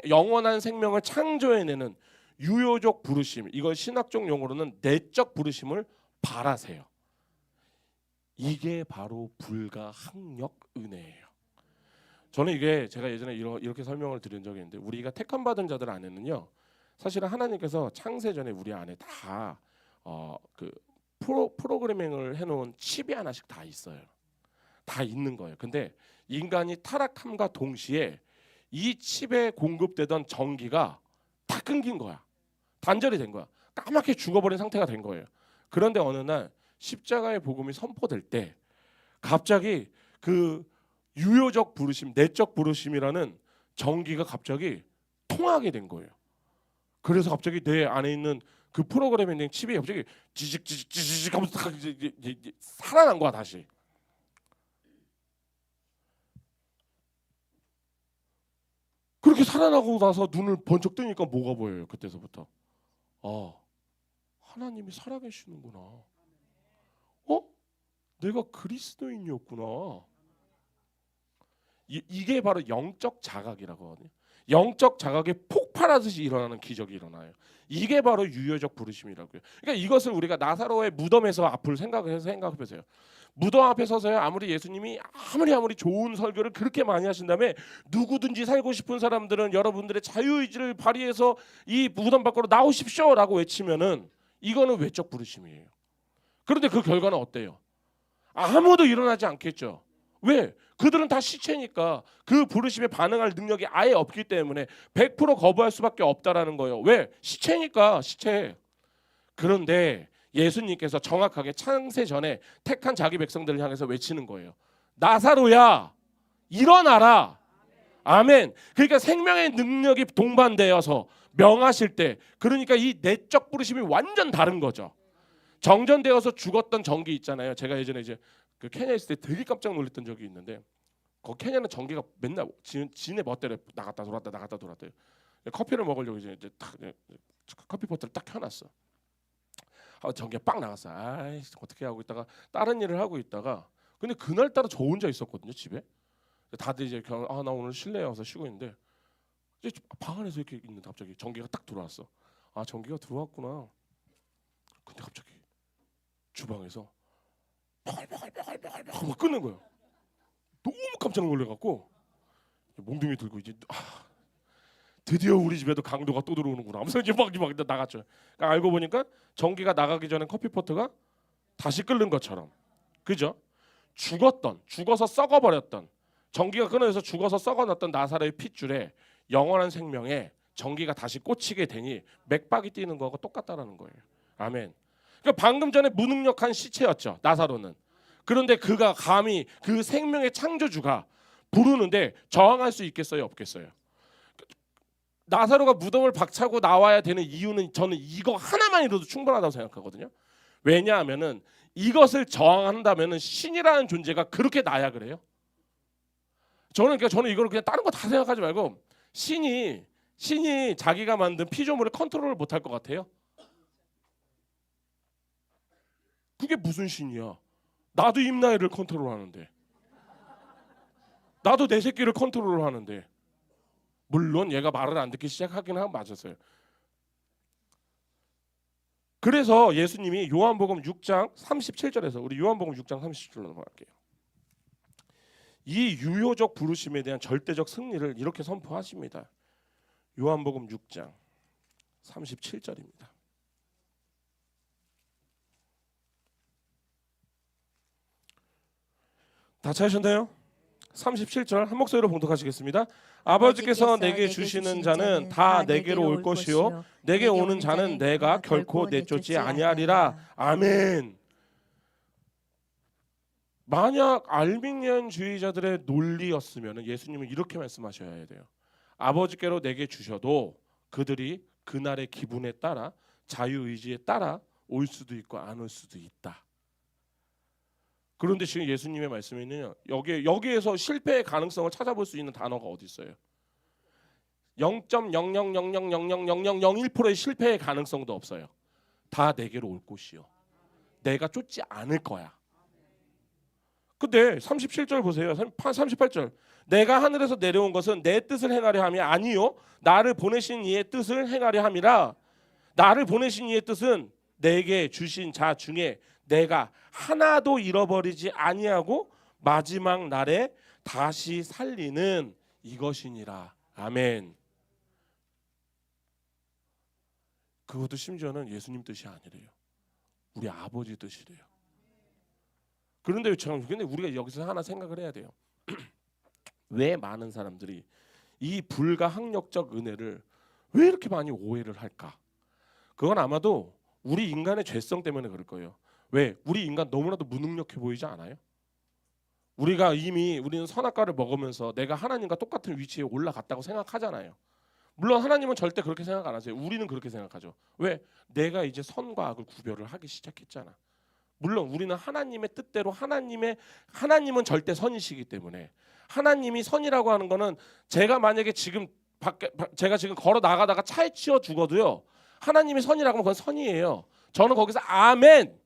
영원한 생명을 창조해내는 유효적 부르심, 이걸 신학적 용어로는 내적 부르심을 바라세요. 이게 바로 불가항력 은혜예요. 저는 이게 제가 예전에 이렇게 설명을 드린 적이 있는데 우리가 택함 받은 자들 안에는요 사실은 하나님께서 창세전에 우리 안에 다 그 프로그래밍을 해놓은 칩이 하나씩 다 있어요. 다 있는 거예요. 근데 인간이 타락함과 동시에 이 칩에 공급되던 전기가 다 끊긴 거야. 단절이 된 거야. 까맣게 죽어버린 상태가 된 거예요. 그런데 어느 날 십자가의 복음이 선포될 때 갑자기 그 유효적 부르심, 내적 부르심이라는 전기가 갑자기 통하게 된 거예요. 그래서 갑자기 내 안에 있는 그 프로그램에 있는 칩이 갑자기 지직 하면서 살아난 거야 다시. 그렇게 살아나고 나서 눈을 번쩍 뜨니까 뭐가 보여요? 그때서부터 하나님이 살아계시는구나. 내가 그리스도인이었구나. 이게 바로 영적 자각이라고 하거든요. 영적 자각이 폭발하듯이 일어나는 기적이 일어나요. 이게 바로 유효적 부르심이라고요. 그러니까 이것을 우리가 나사로의 무덤에서 앞을 생각해 보세요. 무덤 앞에 서서요 아무리 예수님이 아무리 좋은 설교를 그렇게 많이 하신 다음에 누구든지 살고 싶은 사람들은 여러분들의 자유의지를 발휘해서 이 무덤 밖으로 나오십시오라고 외치면은 이거는 외적 부르심이에요. 그런데 그 결과는 어때요? 아무도 일어나지 않겠죠. 왜? 그들은 다 시체니까 그 부르심에 반응할 능력이 아예 없기 때문에 100% 거부할 수밖에 없다라는 거예요. 왜? 시체니까 시체. 그런데 예수님께서 정확하게 창세 전에 택한 자기 백성들을 향해서 외치는 거예요. 나사로야, 일어나라. 아멘. 그러니까 생명의 능력이 동반되어서 명하실 때, 그러니까 이 내적 부르심이 완전 다른 거죠. 정전되어서 죽었던 전기 있잖아요. 제가 예전에 이제 그 케냐 있을 때 되게 깜짝 놀랐던 적이 있는데, 거기 케냐는 전기가 맨날 지네 멋대로 나갔다 돌았다. 커피를 먹으려고 이제 딱 커피 포트를 딱 켜놨어. 전기가 빵 나갔어. 아이 어떻게 하고 있다가 다른 일을 하고 있다가, 근데 그날따라 저 혼자 있었거든요, 집에. 다들 이제 나 오늘 실내에 와서 쉬고 있는데, 이제 방 안에서 이렇게 있는데 갑자기 전기가 딱 들어왔어. 아, 전기가 들어왔구나. 근데 갑자기 주방에서 버글버글 막 끓는 거예요. 너무 깜짝 놀래갖고 몽둥이 들고 이제 드디어 우리 집에도 강도가 또 들어오는구나 하면서 이제 막 나갔죠. 그러니까 알고 보니까 전기가 나가기 전에 커피포트가 다시 끓는 것처럼, 그죠? 죽어서 썩어버렸던, 전기가 끊어져서 죽어서 썩어났던 나사로의 핏줄에 영원한 생명에 전기가 다시 꽂히게 되니 맥박이 뛰는 거하고 똑같다라는 거예요. 아멘. 그러니까 방금 전에 무능력한 시체였죠, 나사로는. 그런데 그가 감히 그 생명의 창조주가 부르는데 저항할 수 있겠어요, 없겠어요? 나사로가 무덤을 박차고 나와야 되는 이유는 저는 이거 하나만이라도 충분하다고 생각하거든요. 왜냐하면은 이것을 저항한다면은 신이라는 존재가 그렇게 나약을 해요. 저는 이걸 그냥 다른 거 다 생각하지 말고 신이 자기가 만든 피조물을 컨트롤을 못할 것 같아요. 그게 무슨 신이야? 나도 임나이를 컨트롤하는데, 나도 내 새끼를 컨트롤하는데. 물론 얘가 말을 안 듣기 시작하긴 하면 맞았어요. 그래서 예수님이 요한복음 6장 37절에서, 우리 요한복음 6장 37절로 넘어갈게요. 이 유효적 부르심에 대한 절대적 승리를 이렇게 선포하십니다. 요한복음 6장 37절입니다. 다 찾으셨나요? 37절 한 목소리로 봉독하시겠습니다. 아버지께서 내게 주시는 자는 다 내게로 올 것이요 내게 오는 자는 내가 결코 내쫓지 아니하리라. 아멘. 만약 알미니안주의자들의 논리였으면 예수님은 이렇게 말씀하셔야 돼요. 아버지께로 내게 주셔도 그들이 그날의 기분에 따라, 자유의지에 따라 올 수도 있고 안 올 수도 있다. 그런데 지금 예수님의 말씀에는 여기에서 실패의 가능성을 찾아볼 수 있는 단어가 어디 있어요? 0.0000000001%의 실패의 가능성도 없어요. 다 내게로 올 곳이요. 내가 쫓지 않을 거야. 근데 37절 보세요. 38절. 내가 하늘에서 내려온 것은 내 뜻을 행하려 함이 아니요 나를 보내신 이의 뜻을 행하려 함이라. 나를 보내신 이의 뜻은 내게 주신 자 중에 내가 하나도 잃어버리지 아니하고 마지막 날에 다시 살리는 이것이니라. 아멘. 그것도 심지어는 예수님 뜻이 아니래요. 우리 아버지 뜻이래요. 근데 우리가 여기서 하나 생각을 해야 돼요. 왜 많은 사람들이 이 불가항력적 은혜를 왜 이렇게 많이 오해를 할까? 그건 아마도 우리 인간의 죄성 때문에 그럴 거예요. 왜? 우리 인간 너무나도 무능력해 보이지 않아요? 우리는 선악과를 먹으면서 내가 하나님과 똑같은 위치에 올라갔다고 생각하잖아요. 물론 하나님은 절대 그렇게 생각 안 하세요. 우리는 그렇게 생각하죠. 왜? 내가 이제 선과 악을 구별을 하기 시작했잖아. 물론 우리는 하나님의 뜻대로 하나님은 절대 선이시기 때문에, 하나님이 선이라고 하는 거는 제가 만약에 제가 지금 걸어 나가다가 차에 치여 죽어도요, 하나님이 선이라고 하면 그건 선이에요. 저는 거기서 아멘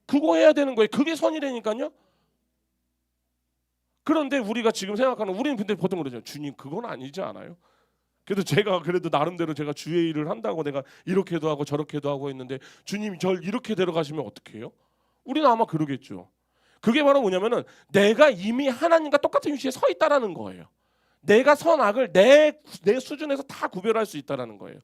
그거 해야 되는 거예요. 그게 선이라니까요. 그런데 우리가 지금 생각하는, 우리는 근데 보통 그러죠. 주님 그건 아니지 않아요? 그래도 나름대로 제가 주의 일을 한다고 내가 이렇게도 하고 저렇게도 하고 했는데 주님 절 이렇게 데려가시면 어떻게 해요? 우리는 아마 그러겠죠. 그게 바로 뭐냐면은 내가 이미 하나님과 똑같은 위치에 서 있다라는 거예요. 내가 선악을 내 수준에서 다 구별할 수 있다라는 거예요.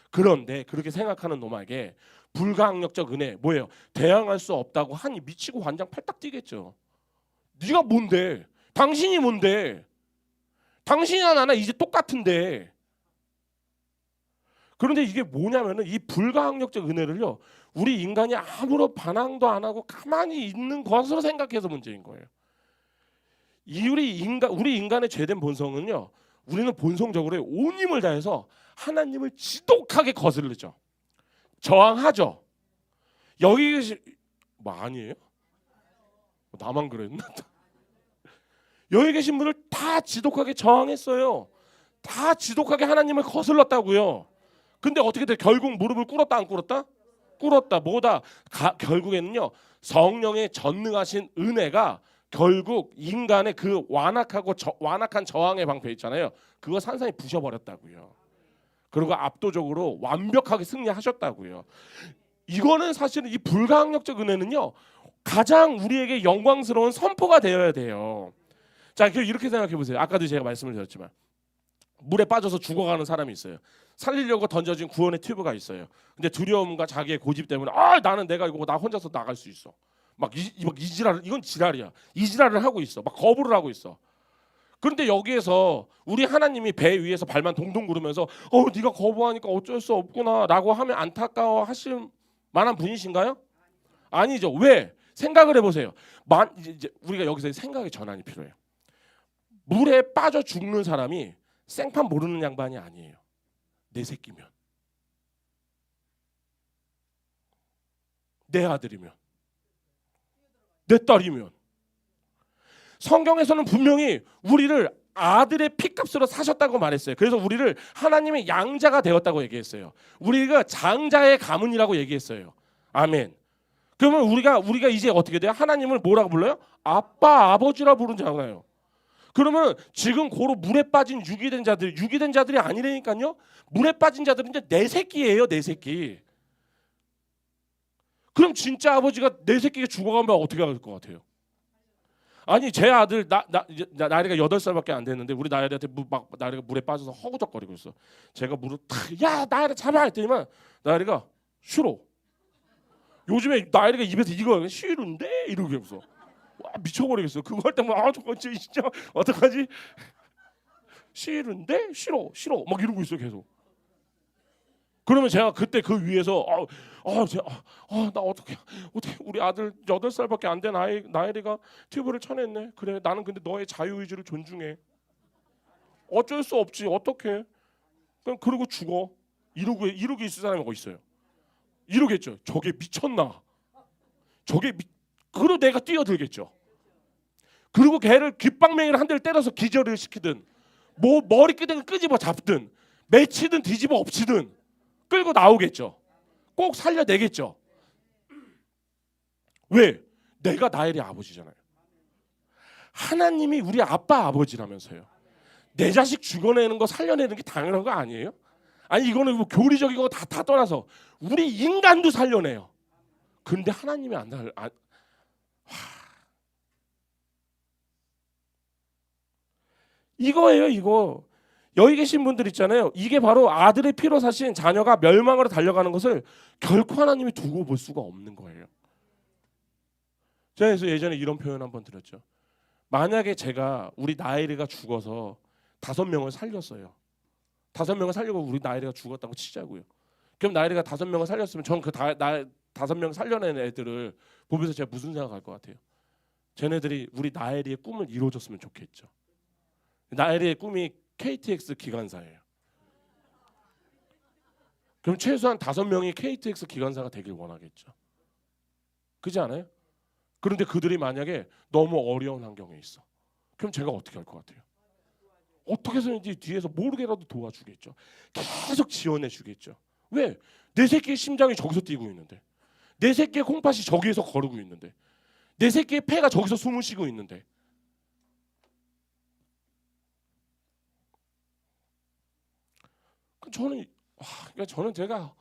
그런데 그렇게 생각하는 놈에게 불가항력적 은혜 뭐예요? 대항할 수 없다고 하니 미치고 환장 팔딱 뛰겠죠. 네가 뭔데? 당신이 뭔데? 당신이나 나나 이제 똑같은데. 그런데 이게 뭐냐면은 이 불가항력적 은혜를요, 우리 인간이 아무런 반항도 안 하고 가만히 있는 것으로 생각해서 문제인 거예요. 우리 인간의 죄된 본성은요, 우리는 본성적으로 온 힘을 다해서 하나님을 지독하게 거스르죠. 저항하죠. 여기 계신 뭐 아니에요? 나만 그랬나? 여기 계신 분들 다 지독하게 저항했어요. 다 지독하게 하나님을 거슬렀다고요. 근데 어떻게 돼? 결국 무릎을 꿇었다 안 꿇었다? 꿇었다. 뭐다? 결국에는요, 성령의 전능하신 은혜가 결국 인간의 그 완악한 저항의 방패 있잖아요. 그거 산산히 부셔버렸다고요. 그리고 압도적으로 완벽하게 승리하셨다고요. 이거는 사실은 이 불가항력적 은혜는요, 가장 우리에게 영광스러운 선포가 되어야 돼요. 자, 이렇게 생각해 보세요. 아까도 제가 말씀을 드렸지만 물에 빠져서 죽어가는 사람이 있어요. 살리려고 던져진 구원의 튜브가 있어요. 근데 두려움과 자기의 고집 때문에 나는 내가 이거 나 혼자서 나갈 수 있어. 막 이 지랄, 이건 지랄이야. 이 지랄을 하고 있어. 막 거부를 하고 있어. 그런데 여기에서 우리 하나님이 배 위에서 발만 동동 구르면서 네가 거부하니까 어쩔 수 없구나라고 하면 안타까워 하실 만한 분이신가요? 아니죠. 왜? 생각을 해보세요. 이제 우리가 여기서 생각의 전환이 필요해요. 물에 빠져 죽는 사람이 생판 모르는 양반이 아니에요. 내 새끼면, 내 아들이면, 내 딸이면. 성경에서는 분명히 우리를 아들의 피값으로 사셨다고 말했어요. 그래서 우리를 하나님의 양자가 되었다고 얘기했어요. 우리가 장자의 가문이라고 얘기했어요. 아멘. 그러면 우리가 이제 어떻게 돼요? 하나님을 뭐라고 불러요? 아빠, 아버지라 부르잖아요. 그러면 지금 고로 물에 빠진 유기된 자들이 아니라니까요. 물에 빠진 자들은 이제 내 새끼예요, 내 새끼. 그럼 진짜 아버지가 내 새끼가 죽어가면 어떻게 할 것 같아요? 아니, 제 아들 나이가 8살밖에 안 됐는데 우리 나이한테 나이가 물에 빠져서 허우적거리고 있어. 제가 물을 야 나이를 잡아 했더니만 나이가 싫어. 요즘에 나이가 입에서 이거 싫은데 이러고 있어. 와, 미쳐버리겠어. 그거 할 때만 저거 진짜 어떡하지? 싫은데 싫어 막 이러고 있어 계속. 그러면 제가 그때 그 위에서 나 어떻게 우리 아들 8살밖에 안 된 나이가 튜브를 쳐냈네. 그래, 나는 근데 너의 자유의지를 존중해. 어쩔 수 없지. 어떡해. 그러고 죽어. 이러고 있을 사람이 어디 있어요? 이러겠죠. 저게 미쳤나? 그리고 내가 뛰어들겠죠. 그리고 걔를 귓방맹이를 한 대를 때려서 기절을 시키든 뭐 머리끄댕이 끄집어 잡든 맺히든 뒤집어 엎치든 끌고 나오겠죠. 꼭 살려내겠죠. 왜? 내가 나엘의 아버지잖아요. 하나님이 우리 아빠 아버지라면서요. 내 자식 죽어내는 거 살려내는 게 당연한 거 아니에요? 아니, 이거는 뭐 교리적인 거 다 떠나서 우리 인간도 살려내요. 근데 하나님이 이거예요, 이거. 여기 계신 분들 있잖아요. 이게 바로 아들의 피로 사신 자녀가 멸망으로 달려가는 것을 결코 하나님이 두고 볼 수가 없는 거예요. 제가 그래서 예전에 이런 표현 한번 드렸죠. 만약에 제가 우리 나엘이가 죽어서 5명을 살렸어요. 5명을 살려고 우리 나엘이가 죽었다고 치자고요. 그럼 나엘이가 5명을 살렸으면 전 그 5명 살려낸 애들을 보면서 제가 무슨 생각할 것 같아요? 쟤네들이 우리 나엘이의 꿈을 이루어줬으면 좋겠죠. 나엘이의 꿈이 KTX 기관사예요. 그럼 최소한 5명이 KTX 기관사가 되길 원하겠죠. 그렇지 않아요? 그런데 그들이 만약에 너무 어려운 환경에 있어. 그럼 제가 어떻게 할 것 같아요? 어떻게 해서든지 뒤에서 모르게라도 도와주겠죠. 계속 지원해 주겠죠. 왜? 내 새끼의 심장이 저기서 뛰고 있는데, 내 새끼의 콩팥이 저기에서 거르고 있는데, 내 새끼의 폐가 저기서 숨을 쉬고 있는데. 저는 제가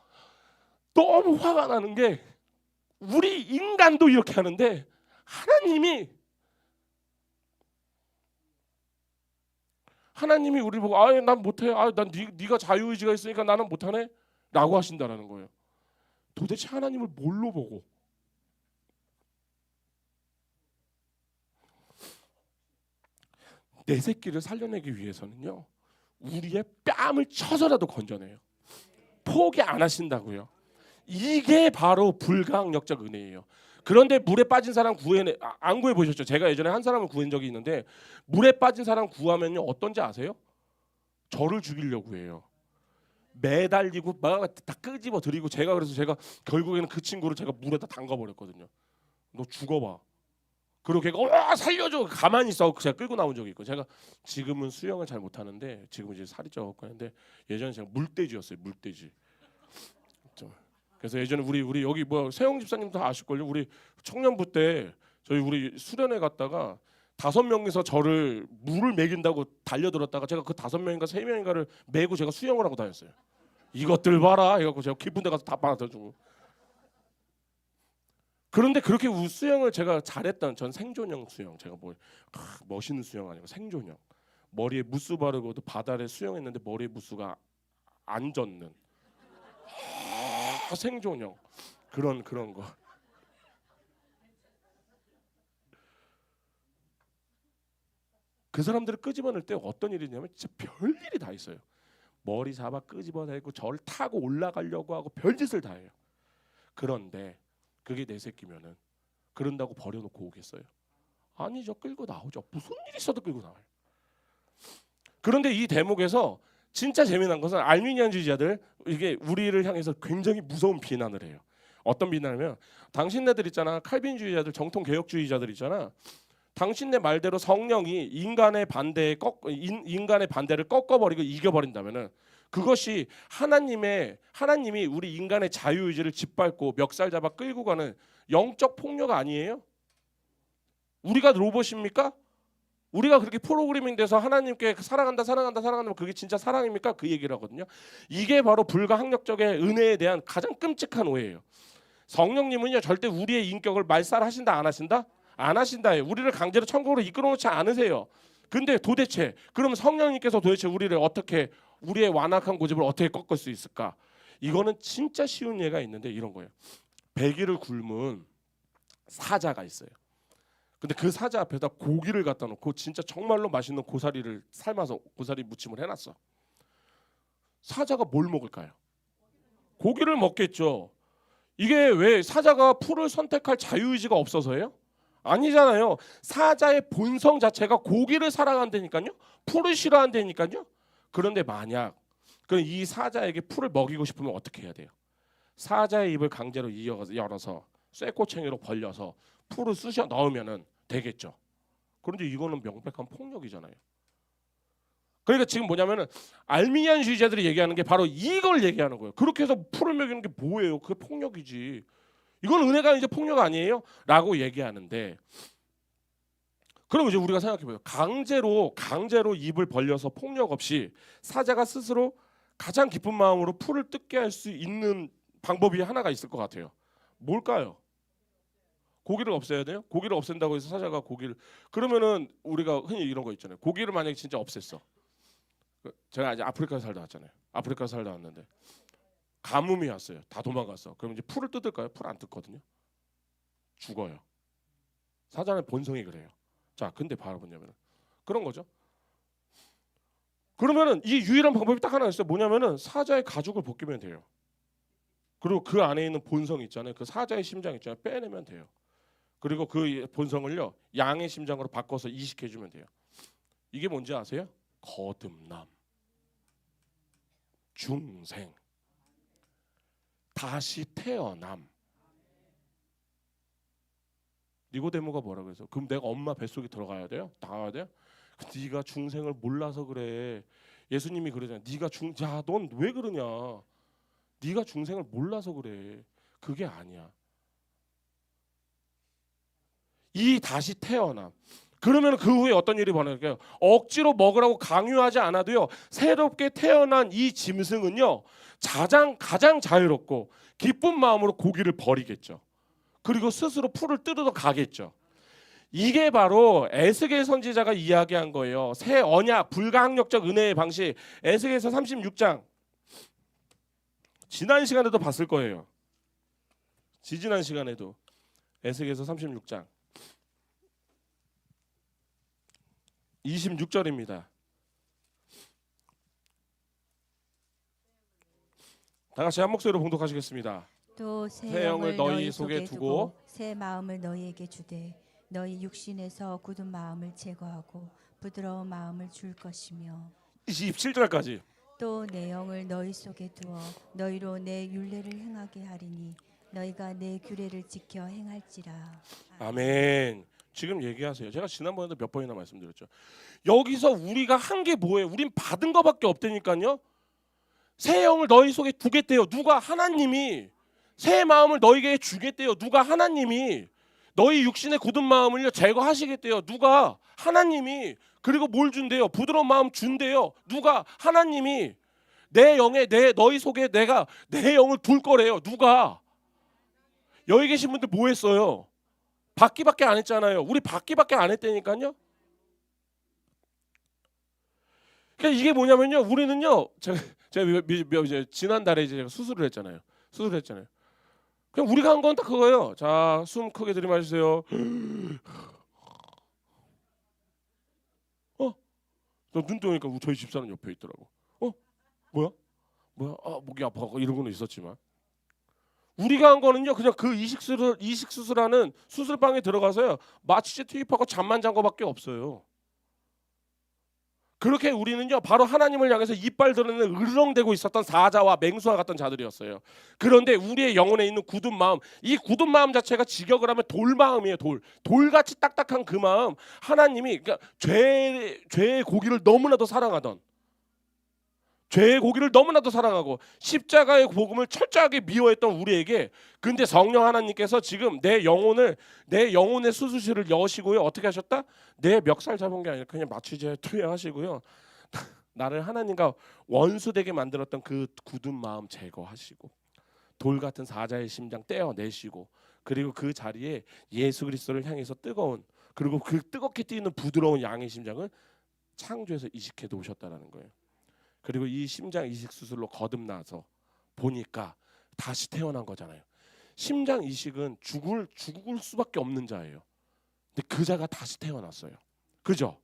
너무 화가 나는 게 우리 인간도 이렇게 하는데 하나님이 우리 보고 난 못해. 난 네가 자유의지가 있으니까 나는 못하네 라고 하신다라는 거예요. 도대체 하나님을 뭘로 보고? 내 새끼를 살려내기 위해서는요, 우리의 뺨을 쳐서라도 건져내요. 포기 안 하신다고요. 이게 바로 불가항력적 은혜예요. 그런데 물에 빠진 사람 안 구해 보셨죠? 제가 예전에 한 사람을 구한 적이 있는데, 물에 빠진 사람 구하면요 어떤지 아세요? 저를 죽이려고 해요. 매달리고 막 다 끄집어 들이고, 그래서 제가 결국에는 그 친구를 제가 물에다 담가 버렸거든요. 너 죽어봐. 그리고 걔가 살려줘. 가만히 있어. 제가 끌고 나온 적이 있고. 제가 지금은 수영을 잘 못하는데, 지금 이제 살이 쪄갖고 하는데, 예전에 제가 물돼지였어요. 물돼지. 그래서 예전에 우리 여기 세영 집사님도 아실걸요. 우리 청년부 때 우리 수련회 갔다가 5명이서 저를 물을 먹인다고 달려들었다가, 제가 그 5명인가 3명인가를 메고 제가 수영을 하고 다녔어요. 이것들 봐라 해갖고 제가 깊은 데 가서 다 받아주고. 그런데 그렇게 수영을 제가 잘했던, 전 생존형 수영, 제가 멋있는 수영 아니고 생존형, 머리에 무스 바르고도 바다에 수영했는데 머리에 무스가 안 젖는 생존형 그런 거. 그 사람들을 끄집어낼 때 어떤 일이 있냐면 진짜 별일이 다 있어요. 머리 잡아 끄집어내고 저를 타고 올라가려고 하고 별짓을 다 해요. 그런데 그게 내 새끼면은 그런다고 버려놓고 오겠어요? 아니죠. 끌고 나오죠. 무슨 일이 있어도 끌고 나와요. 그런데 이 대목에서 진짜 재미난 것은 알미니안주의자들, 이게 우리를 향해서 굉장히 무서운 비난을 해요. 어떤 비난이냐면, 당신네들 있잖아, 칼빈주의자들, 정통 개혁주의자들 있잖아, 당신네 말대로 성령이 인간의 반대를 꺾어버리고 이겨버린다면은 그것이 하나님이 우리 인간의 자유의지를 짓밟고 멱살 잡아 끌고 가는 영적 폭력 아니에요? 우리가 로봇입니까? 우리가 그렇게 프로그래밍 돼서 하나님께 사랑한다 그게 진짜 사랑입니까? 그 얘기를 하거든요. 이게 바로 불가항력적의 은혜에 대한 가장 끔찍한 오해예요. 성령님은요 절대 우리의 인격을 말살하신다 안 하신다? 안 하신다예요. 우리를 강제로 천국으로 이끌어놓지 않으세요. 근데 도대체 그럼 성령님께서 도대체 우리의 완악한 고집을 어떻게 꺾을 수 있을까? 이거는 진짜 쉬운 예가 있는데 이런 거예요. 100일을 굶은 사자가 있어요. 근데 그 사자 앞에다 고기를 갖다 놓고 진짜 정말로 맛있는 고사리를 삶아서 고사리 무침을 해놨어. 사자가 뭘 먹을까요? 고기를 먹겠죠. 이게 왜 사자가 풀을 선택할 자유의지가 없어서예요? 아니잖아요. 사자의 본성 자체가 고기를 사랑한다니까요. 풀을 싫어한다니까요. 그런데 만약 그럼 이 사자에게 풀을 먹이고 싶으면 어떻게 해야 돼요? 사자의 입을 강제로 열어서 쇠꼬챙이로 벌려서 풀을 쑤셔 넣으면은 되겠죠. 그런데 이거는 명백한 폭력이잖아요. 그러니까 지금 뭐냐면은 알미니안주의자들이 얘기하는 게 바로 이걸 얘기하는 거예요. 그렇게 해서 풀을 먹이는 게 뭐예요? 그게 폭력이지. 이건 은혜가 이제 폭력 아니에요? 라고 얘기하는데, 그럼 이제 우리가 생각해봐요. 강제로 입을 벌려서 폭력 없이 사자가 스스로 가장 기쁜 마음으로 풀을 뜯게 할 수 있는 방법이 하나가 있을 것 같아요. 뭘까요? 고기를 없애야 돼요? 고기를 없앤다고 해서 사자가 고기를, 그러면은 우리가 흔히 이런 거 있잖아요. 고기를 만약에 진짜 없앴어. 제가 이제 아프리카에 살다 왔잖아요. 아프리카에 살다 왔는데 가뭄이 왔어요. 다 도망갔어. 그럼 이제 풀을 뜯을까요? 풀 안 뜯거든요. 죽어요. 사자는 본성이 그래요. 자, 근데 바로 뭐냐면은 그런 거죠. 그러면은 이 유일한 방법이 딱 하나 있어요. 뭐냐면은 사자의 가죽을 벗기면 돼요. 그리고 그 안에 있는 본성 있잖아요. 그 사자의 심장 있잖아요. 빼내면 돼요. 그리고 그 본성을요 양의 심장으로 바꿔서 이식해주면 돼요. 이게 뭔지 아세요? 거듭남, 중생, 다시 태어남. 니고데모가 뭐라고 해서 그럼 내가 엄마 뱃속에 들어가야 돼요? 나와야 돼요? 네가 중생을 몰라서 그래. 예수님이 그러잖아요. 넌 왜 그러냐? 네가 중생을 몰라서 그래. 그게 아니야. 이 다시 태어남. 그러면 그 후에 어떤 일이 벌어질까요? 억지로 먹으라고 강요하지 않아도요. 새롭게 태어난 이 짐승은요. 가장 자유롭고 기쁜 마음으로 고기를 버리겠죠. 그리고 스스로 풀을 뜯어서 가겠죠. 이게 바로 에스겔 선지자가 이야기한 거예요. 새 언약, 불가항력적 은혜의 방식. 에스겔서 36장. 지난 시간에도 봤을 거예요. 지난 시간에도 에스겔서 36장. 26절입니다. 다 같이 한 목소리로 봉독하시겠습니다. 또 새 새 영을 영을 너희 속에 두고 새 마음을 너희에게 주되 너희 육신에서 굳은 마음을 제거하고 부드러운 마음을 줄 것이며 27절까지. 또 내 영을 너희 속에 두어 너희로 내 율례를 행하게 하리니 너희가 내 규례를 지켜 행할지라. 아멘. 지금 얘기하세요. 제가 지난번에도 몇 번이나 말씀드렸죠. 여기서 우리가 한 게 뭐예요? 우린 받은 거밖에 없다니까요. 새 영을 너희 속에 두겠대요. 누가? 하나님이. 새 마음을 너희에게 주겠대요. 누가? 하나님이. 너희 육신의 굳은 마음을요 제거하시겠대요. 누가? 하나님이. 그리고 뭘 준대요? 부드러운 마음 준대요. 누가? 하나님이. 내 영에 너희 속에 내가 내 영을 둘 거래요. 누가? 여기 계신 분들 뭐 했어요? 받기밖에 안 했잖아요. 우리 받기밖에 안 했다니까요. 그러니까 이게 뭐냐면요. 우리는요. 제가 이제 지난달에 이제 제가 수술을 했잖아요. 그냥 우리가 한 건 딱 그거예요. 자, 숨 크게 들이마시세요. 눈 뜨니까 저희 집사람 옆에 있더라고. 뭐야? 목이 아파. 이런 거는 있었지만 우리가 한 거는요. 그냥 그 이식 수술하는 수술방에 들어가서요. 마취제 투입하고 잠만 잔 거밖에 없어요. 그렇게 우리는요 바로 하나님을 향해서 이빨 드러내는 으르렁대고 있었던 사자와 맹수와 같던 자들이었어요. 그런데 우리의 영혼에 있는 굳은 마음, 이 굳은 마음 자체가 직역을 하면 돌마음이에요. 돌같이 딱딱한 그 마음, 하나님이 그러니까 죄의 고기를 너무나도 사랑하던, 죄의 고기를 너무나도 사랑하고 십자가의 복음을 철저하게 미워했던 우리에게, 근데 성령 하나님께서 지금 내 영혼의 수술실을 여시고요. 어떻게 하셨다? 내 멱살 잡은 게 아니라 그냥 마취제 투여하시고요. 나를 하나님과 원수되게 만들었던 그 굳은 마음 제거하시고 돌 같은 사자의 심장 떼어내시고, 그리고 그 자리에 예수 그리스도를 향해서 뜨거운, 그리고 그 뜨겁게 뛰는 부드러운 양의 심장을 창조해서 이식해 놓으셨다는 거예요. 그리고 이 심장 이식 수술로 거듭나서 보니까 다시 태어난 거잖아요. 심장 이식은 죽을 수밖에 없는 자예요. 근데 그 자가 다시 태어났어요. 그죠?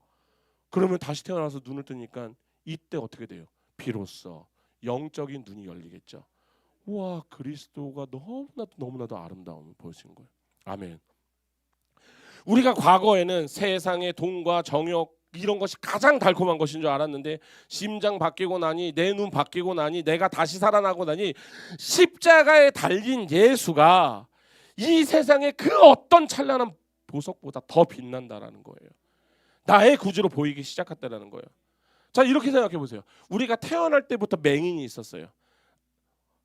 그러면 다시 태어나서 눈을 뜨니까 이때 어떻게 돼요? 비로소 영적인 눈이 열리겠죠. 와, 그리스도가 너무나도 아름다움을 보여주신 거예요. 아멘. 우리가 과거에는 세상의 돈과 정욕 이런 것이 가장 달콤한 것인 줄 알았는데, 심장 바뀌고 나니, 내 눈 바뀌고 나니, 내가 다시 살아나고 나니, 십자가에 달린 예수가 이 세상의 그 어떤 찬란한 보석보다 더 빛난다라는 거예요. 나의 구주로 보이기 시작했다라는 거예요. 자, 이렇게 생각해 보세요. 우리가 태어날 때부터 맹인이 있었어요.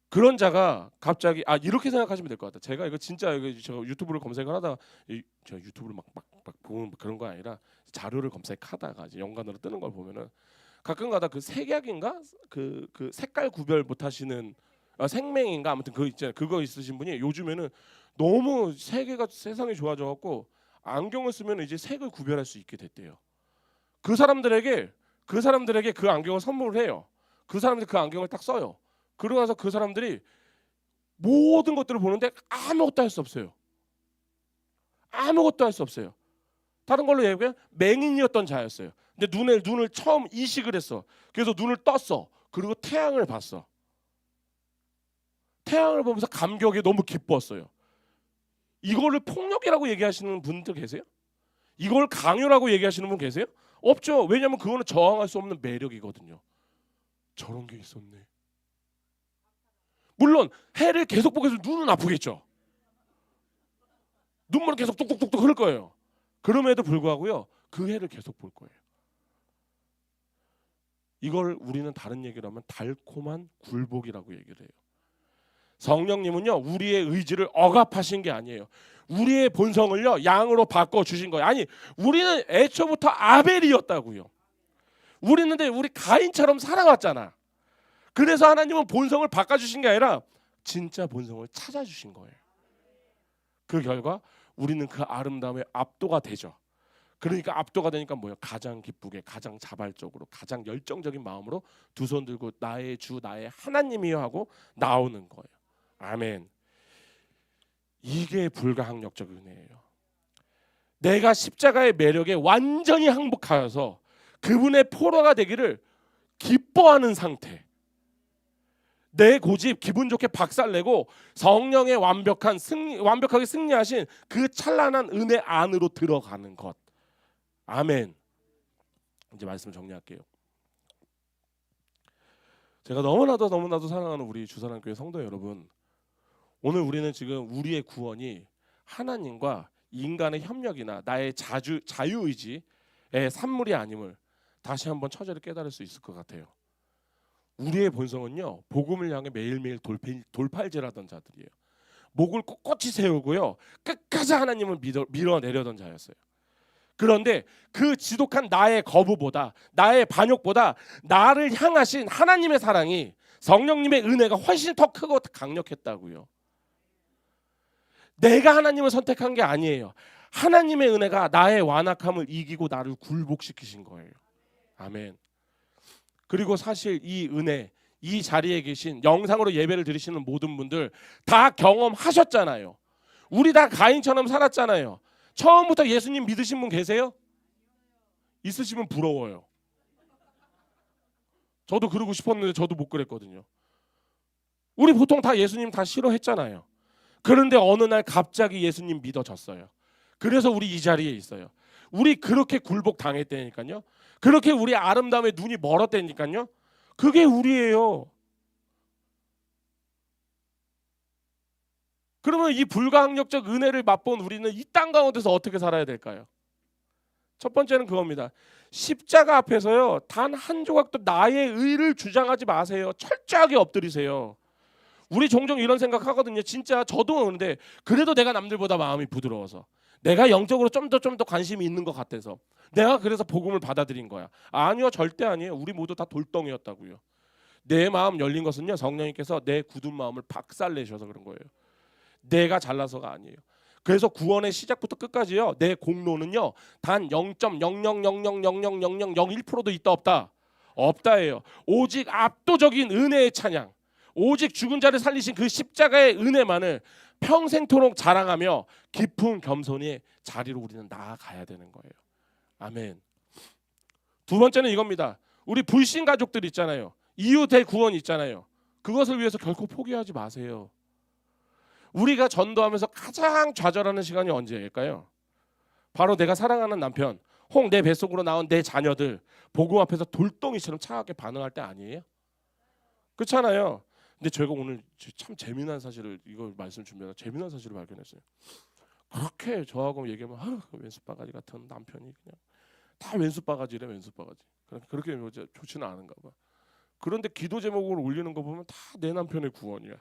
그런 자가 갑자기 이렇게 생각하시면 될 것 같아요. 제가 이거 진짜 제가 유튜브를 검색을 하다가, 제가 유튜브를 막 보는 그런 거 아니라 자료를 검색하다가 이제 연관으로 뜨는 걸 보면은 가끔가다 그 색약인가 그 색깔 구별 못 하시는 생맹인가 아무튼 그거 있잖아요. 그거 있으신 분이 요즘에는 너무 세상이 좋아져 갖고 안경을 쓰면 이제 색을 구별할 수 있게 됐대요. 그 사람들에게 그 안경을 선물을 해요. 그 사람들이 그 안경을 딱 써요. 그러고 나서 그 사람들이 모든 것들을 보는데 아무것도 할 수 없어요. 아무것도 할 수 없어요. 다른 걸로 얘기하면 맹인이었던 자였어요. 근데 눈을 처음 이식을 했어. 그래서 눈을 떴어. 그리고 태양을 봤어. 태양을 보면서 감격에 너무 기뻤어요. 이거를 폭력이라고 얘기하시는 분들 계세요? 이걸 강요라고 얘기하시는 분 계세요? 없죠. 왜냐하면 그거는 저항할 수 없는 매력이거든요. 저런 게 있었네. 물론 해를 계속 보게 해서 눈은 아프겠죠. 눈물은 계속 뚝뚝뚝뚝 흐를 거예요. 그럼에도 불구하고요, 그 해를 계속 볼 거예요. 이걸 우리는 다른 얘기로 하면 달콤한 굴복이라고 얘기를 해요. 성령님은요, 우리의 의지를 억압하신 게 아니에요. 우리의 본성을요, 양으로 바꿔 주신 거예요. 아니, 우리는 애초부터 아벨이었다고요. 우리 가인처럼 살아왔잖아. 그래서 하나님은 본성을 바꿔주신 게 아니라 진짜 본성을 찾아주신 거예요. 그 결과 우리는 그 아름다움에 압도가 되죠. 그러니까 압도가 되니까 뭐예요? 가장 기쁘게, 가장 자발적으로, 가장 열정적인 마음으로 두 손 들고 나의 주, 나의 하나님이여 하고 나오는 거예요. 아멘. 이게 불가항력적 은혜예요. 내가 십자가의 매력에 완전히 항복하여서 그분의 포로가 되기를 기뻐하는 상태. 내 고집 기분 좋게 박살내고 성령의 완벽하게 승리하신 그 찬란한 은혜 안으로 들어가는 것. 아멘. 이제 말씀을 정리할게요. 제가 너무나도 사랑하는 우리 주사랑교회 성도 여러분, 오늘 우리는 지금 우리의 구원이 하나님과 인간의 협력이나 나의 자유의지의 산물이 아님을 다시 한번 처절히 깨달을 수 있을 것 같아요. 우리의 본성은요, 복음을 향해 매일매일 돌팔질하던 자들이에요. 목을 꼿꼿이 세우고요, 끝까지 하나님을 밀어내려던 자였어요. 그런데 그 지독한 나의 거부보다, 나의 반역보다 나를 향하신 하나님의 사랑이, 성령님의 은혜가 훨씬 더 크고 강력했다고요. 내가 하나님을 선택한 게 아니에요. 하나님의 은혜가 나의 완악함을 이기고 나를 굴복시키신 거예요. 아멘. 그리고 사실 이 은혜, 이 자리에 계신 영상으로 예배를 드리시는 모든 분들 다 경험하셨잖아요. 우리 다 가인처럼 살았잖아요. 처음부터 예수님 믿으신 분 계세요? 있으시면 부러워요. 저도 그러고 싶었는데 저도 못 그랬거든요. 우리 보통 다 예수님 다 싫어했잖아요. 그런데 어느 날 갑자기 예수님 믿어졌어요. 그래서 우리 이 자리에 있어요. 우리 그렇게 굴복 당했다니까요. 그렇게 우리 아름다움에 눈이 멀었다니까요. 그게 우리예요. 그러면 이 불가항력적 은혜를 맛본 우리는 이 땅 가운데서 어떻게 살아야 될까요? 첫 번째는 그겁니다. 십자가 앞에서요, 단 한 조각도 나의 의를 주장하지 마세요. 철저하게 엎드리세요. 우리 종종 이런 생각하거든요. 진짜 저도 그런데 그래도 내가 남들보다 마음이 부드러워서, 내가 영적으로 좀 더 관심이 있는 것 같아서, 내가 그래서 복음을 받아들인 거야. 아니요, 절대 아니에요. 우리 모두 다 돌덩이였다고요. 내 마음 열린 것은요, 성령님께서 내 굳은 마음을 박살내셔서 그런 거예요. 내가 잘나서가 아니에요. 그래서 구원의 시작부터 끝까지요, 내 공로는요 단 0.000000001%도 있다 없다예요. 오직 압도적인 은혜의 찬양, 오직 죽은 자를 살리신 그 십자가의 은혜만을 평생토록 자랑하며 깊은 겸손의 자리로 우리는 나아가야 되는 거예요. 아멘. 두 번째는 이겁니다. 우리 불신 가족들 있잖아요. 이웃의 구원 있잖아요. 그것을 위해서 결코 포기하지 마세요. 우리가 전도하면서 가장 좌절하는 시간이 언제일까요? 바로 내가 사랑하는 남편, 혹 내 뱃속으로 나온 내 자녀들 복음 앞에서 돌덩이처럼 차갑게 반응할 때 아니에요? 그렇잖아요. 근데 제가 오늘 참 재미난 사실을, 이거 말씀 준비하다 재미난 사실을 발견했어요. 그렇게 저하고 얘기하면 왼수바가지 같은 남편이 그냥 다 왼수바가지래, 왼수바가지. 그렇게 좋지는 않은가 봐. 그런데 기도 제목을 올리는 거 보면 다 내 남편의 구원이야.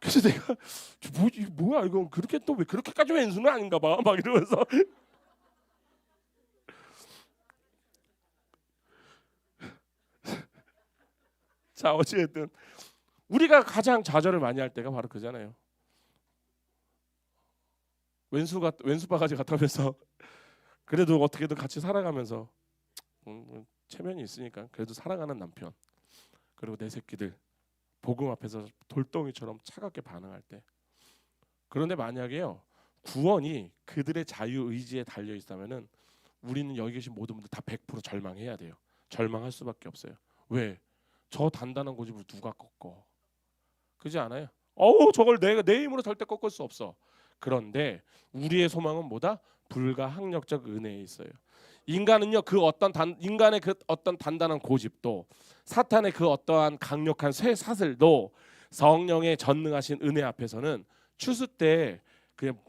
그래서 내가 뭐야 이거, 그렇게 또 왜 그렇게까지 왼수는 아닌가 봐 막 이러면서. 자, 어찌됐든 우리가 가장 좌절을 많이 할 때가 바로 그잖아요. 왼수바가지 같으면서 그래도 어떻게든 같이 살아가면서 체면이 있으니까 그래도 살아가는 남편, 그리고 내 새끼들 복음 앞에서 돌덩이처럼 차갑게 반응할 때. 그런데 만약에요, 구원이 그들의 자유 의지에 달려 있다면은 우리는 여기 계신 모든 분들 다 100% 절망해야 돼요. 절망할 수밖에 없어요. 왜? 저 단단한 고집을 누가 꺾어? 그렇지 않아요? 저걸 내가 내 힘으로 절대 꺾을 수 없어. 그런데 우리의 소망은 뭐다? 불가항력적 은혜에 있어요. 인간은요, 인간의 그 어떤 단단한 고집도, 사탄의 그 어떠한 강력한 쇠사슬도 성령의 전능하신 은혜 앞에서는 추수 때 그냥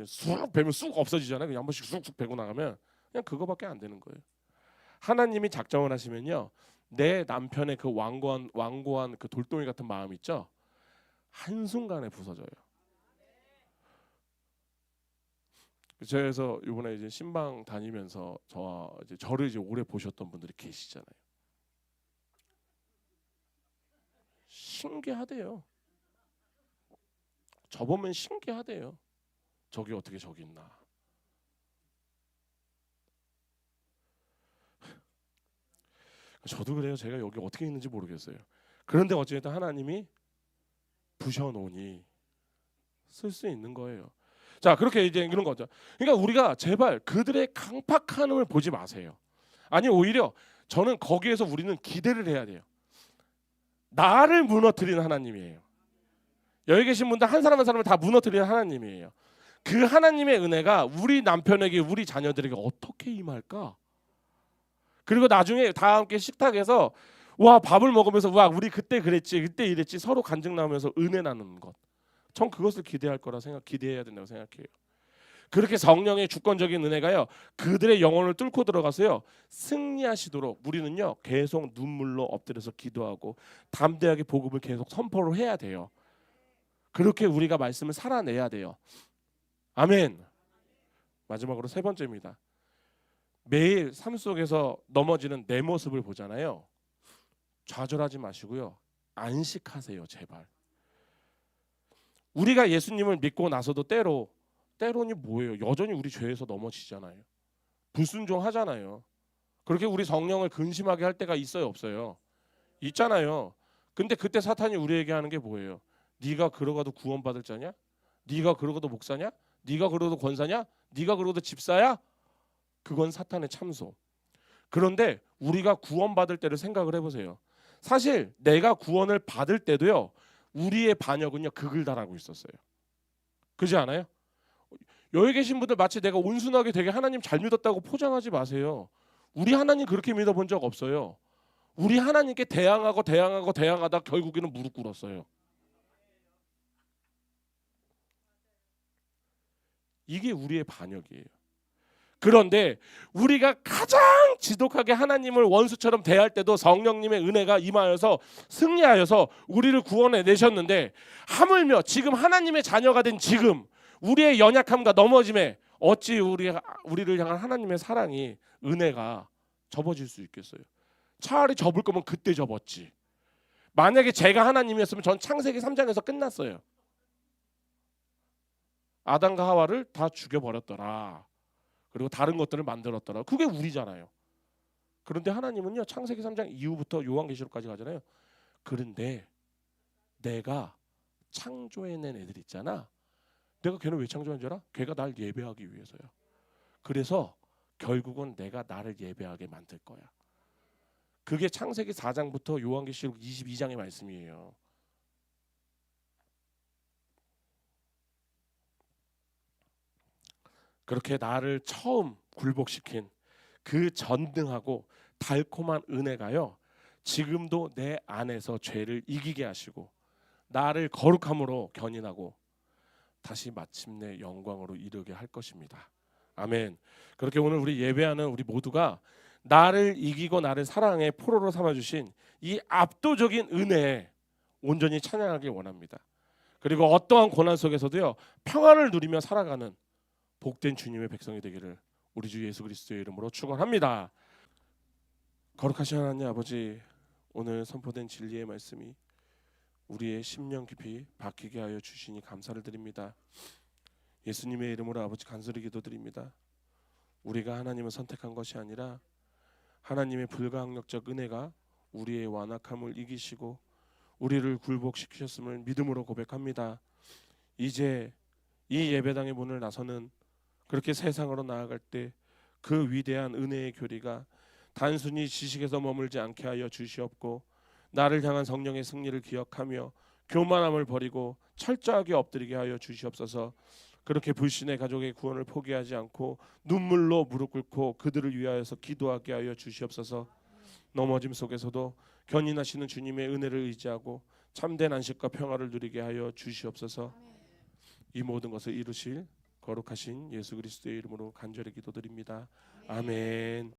쑥 베면 쑥 없어지잖아요. 그냥 한 번씩 쑥쑥 베고 나가면 그냥 그거밖에 안 되는 거예요. 하나님이 작정을 하시면요, 내 남편의 그 완고한 그 돌덩이 같은 마음 있죠? 한순간에 부서져요. 그래서 이번에 이제 신방 다니면서 저를 이제 오래 보셨던 분들이 계시잖아요. 신기하대요. 저보면 신기하대요. 저기 어떻게 저기 있나. 저도 그래요. 제가 여기 어떻게 있는지 모르겠어요. 그런데 어쨌든 하나님이 부셔놓으니 쓸 수 있는 거예요. 자, 그렇게 이제 이런 거죠. 그러니까 우리가 제발 그들의 강팍함을 보지 마세요. 아니 오히려 저는 거기에서 우리는 기대를 해야 돼요. 나를 무너뜨리는 하나님이에요. 여기 계신 분들 한 사람 한 사람을 다 무너뜨리는 하나님이에요. 그 하나님의 은혜가 우리 남편에게 우리 자녀들에게 어떻게 임할까? 그리고 나중에 다 함께 식탁에서 와 밥을 먹으면서 와 우리 그때 그랬지 그때 이랬지 서로 간증 나오면서 은혜 나누는 것. 전 그것을 기대해야 된다고 생각해요. 그렇게 성령의 주권적인 은혜가요 그들의 영혼을 뚫고 들어가서요 승리하시도록 우리는요 계속 눈물로 엎드려서 기도하고 담대하게 복음을 계속 선포를 해야 돼요. 그렇게 우리가 말씀을 살아내야 돼요. 아멘. 마지막으로 세 번째입니다. 매일 삶 속에서 넘어지는 내 모습을 보잖아요. 좌절하지 마시고요 안식하세요. 제발. 우리가 예수님을 믿고 나서도 때로니 뭐예요? 여전히 우리 죄에서 넘어지잖아요. 불순종하잖아요. 그렇게 우리 성령을 근심하게 할 때가 있어요, 없어요? 있잖아요. 근데 그때 사탄이 우리에게 하는 게 뭐예요? 네가 그러고도 구원받을 자냐? 네가 그러고도 목사냐? 네가 그러고도 권사냐? 네가 그러고도 집사야? 그건 사탄의 참소. 그런데 우리가 구원받을 때를 생각을 해보세요. 사실 내가 구원을 받을 때도요 우리의 반역은요 극을 달하고 있었어요. 그렇지 않아요? 여기 계신 분들 마치 내가 온순하게 되게 하나님 잘 믿었다고 포장하지 마세요. 우리 하나님 그렇게 믿어본 적 없어요. 우리 하나님께 대항하다 결국에는 무릎 꿇었어요. 이게 우리의 반역이에요. 그런데 우리가 가장 지독하게 하나님을 원수처럼 대할 때도 성령님의 은혜가 임하여서 승리하여서 우리를 구원해 내셨는데 하물며 지금 하나님의 자녀가 된 지금 우리의 연약함과 넘어짐에 어찌 우리를 향한 하나님의 사랑이 은혜가 접어질 수 있겠어요? 차라리 접을 거면 그때 접었지. 만약에 제가 하나님이었으면 전 창세기 3장에서 끝났어요. 아담과 하와를 다 죽여버렸더라. 그리고 다른 것들을 만들었더라. 그게 우리잖아요. 그런데 하나님은요 창세기 3장 이후부터 요한계시록까지 가잖아요. 그런데 내가 창조해낸 애들 있잖아. 내가 걔는 왜 창조한 줄 알아? 걔가 날 예배하기 위해서야. 그래서 결국은 내가 나를 예배하게 만들 거야. 그게 창세기 4장부터 요한계시록 22장의 말씀이에요. 그렇게 나를 처음 굴복시킨 그 전등하고 달콤한 은혜가요 지금도 내 안에서 죄를 이기게 하시고 나를 거룩함으로 견인하고 다시 마침내 영광으로 이르게 할 것입니다. 아멘. 그렇게 오늘 우리 예배하는 우리 모두가 나를 이기고 나를 사랑의 포로로 삼아주신 이 압도적인 은혜에 온전히 찬양하길 원합니다. 그리고 어떠한 고난 속에서도요 평안을 누리며 살아가는 복된 주님의 백성이 되기를 우리 주 예수 그리스도의 이름으로 축원합니다. 거룩하신 하나님 아버지, 오늘 선포된 진리의 말씀이 우리의 심령 깊이 박히게 하여 주시니 감사를 드립니다. 예수님의 이름으로 아버지 간절히 기도드립니다. 우리가 하나님을 선택한 것이 아니라 하나님의 불가항력적 은혜가 우리의 완악함을 이기시고 우리를 굴복시키셨음을 믿음으로 고백합니다. 이제 이 예배당의 문을 나서는 그렇게 세상으로 나아갈 때 그 위대한 은혜의 교리가 단순히 지식에서 머물지 않게 하여 주시옵고 나를 향한 성령의 승리를 기억하며 교만함을 버리고 철저하게 엎드리게 하여 주시옵소서. 그렇게 불신의 가족의 구원을 포기하지 않고 눈물로 무릎 꿇고 그들을 위하여서 기도하게 하여 주시옵소서. 넘어짐 속에서도 견인하시는 주님의 은혜를 의지하고 참된 안식과 평화를 누리게 하여 주시옵소서. 이 모든 것을 이루실 거룩하신 예수 그리스도의 이름으로 간절히 기도드립니다. 아멘.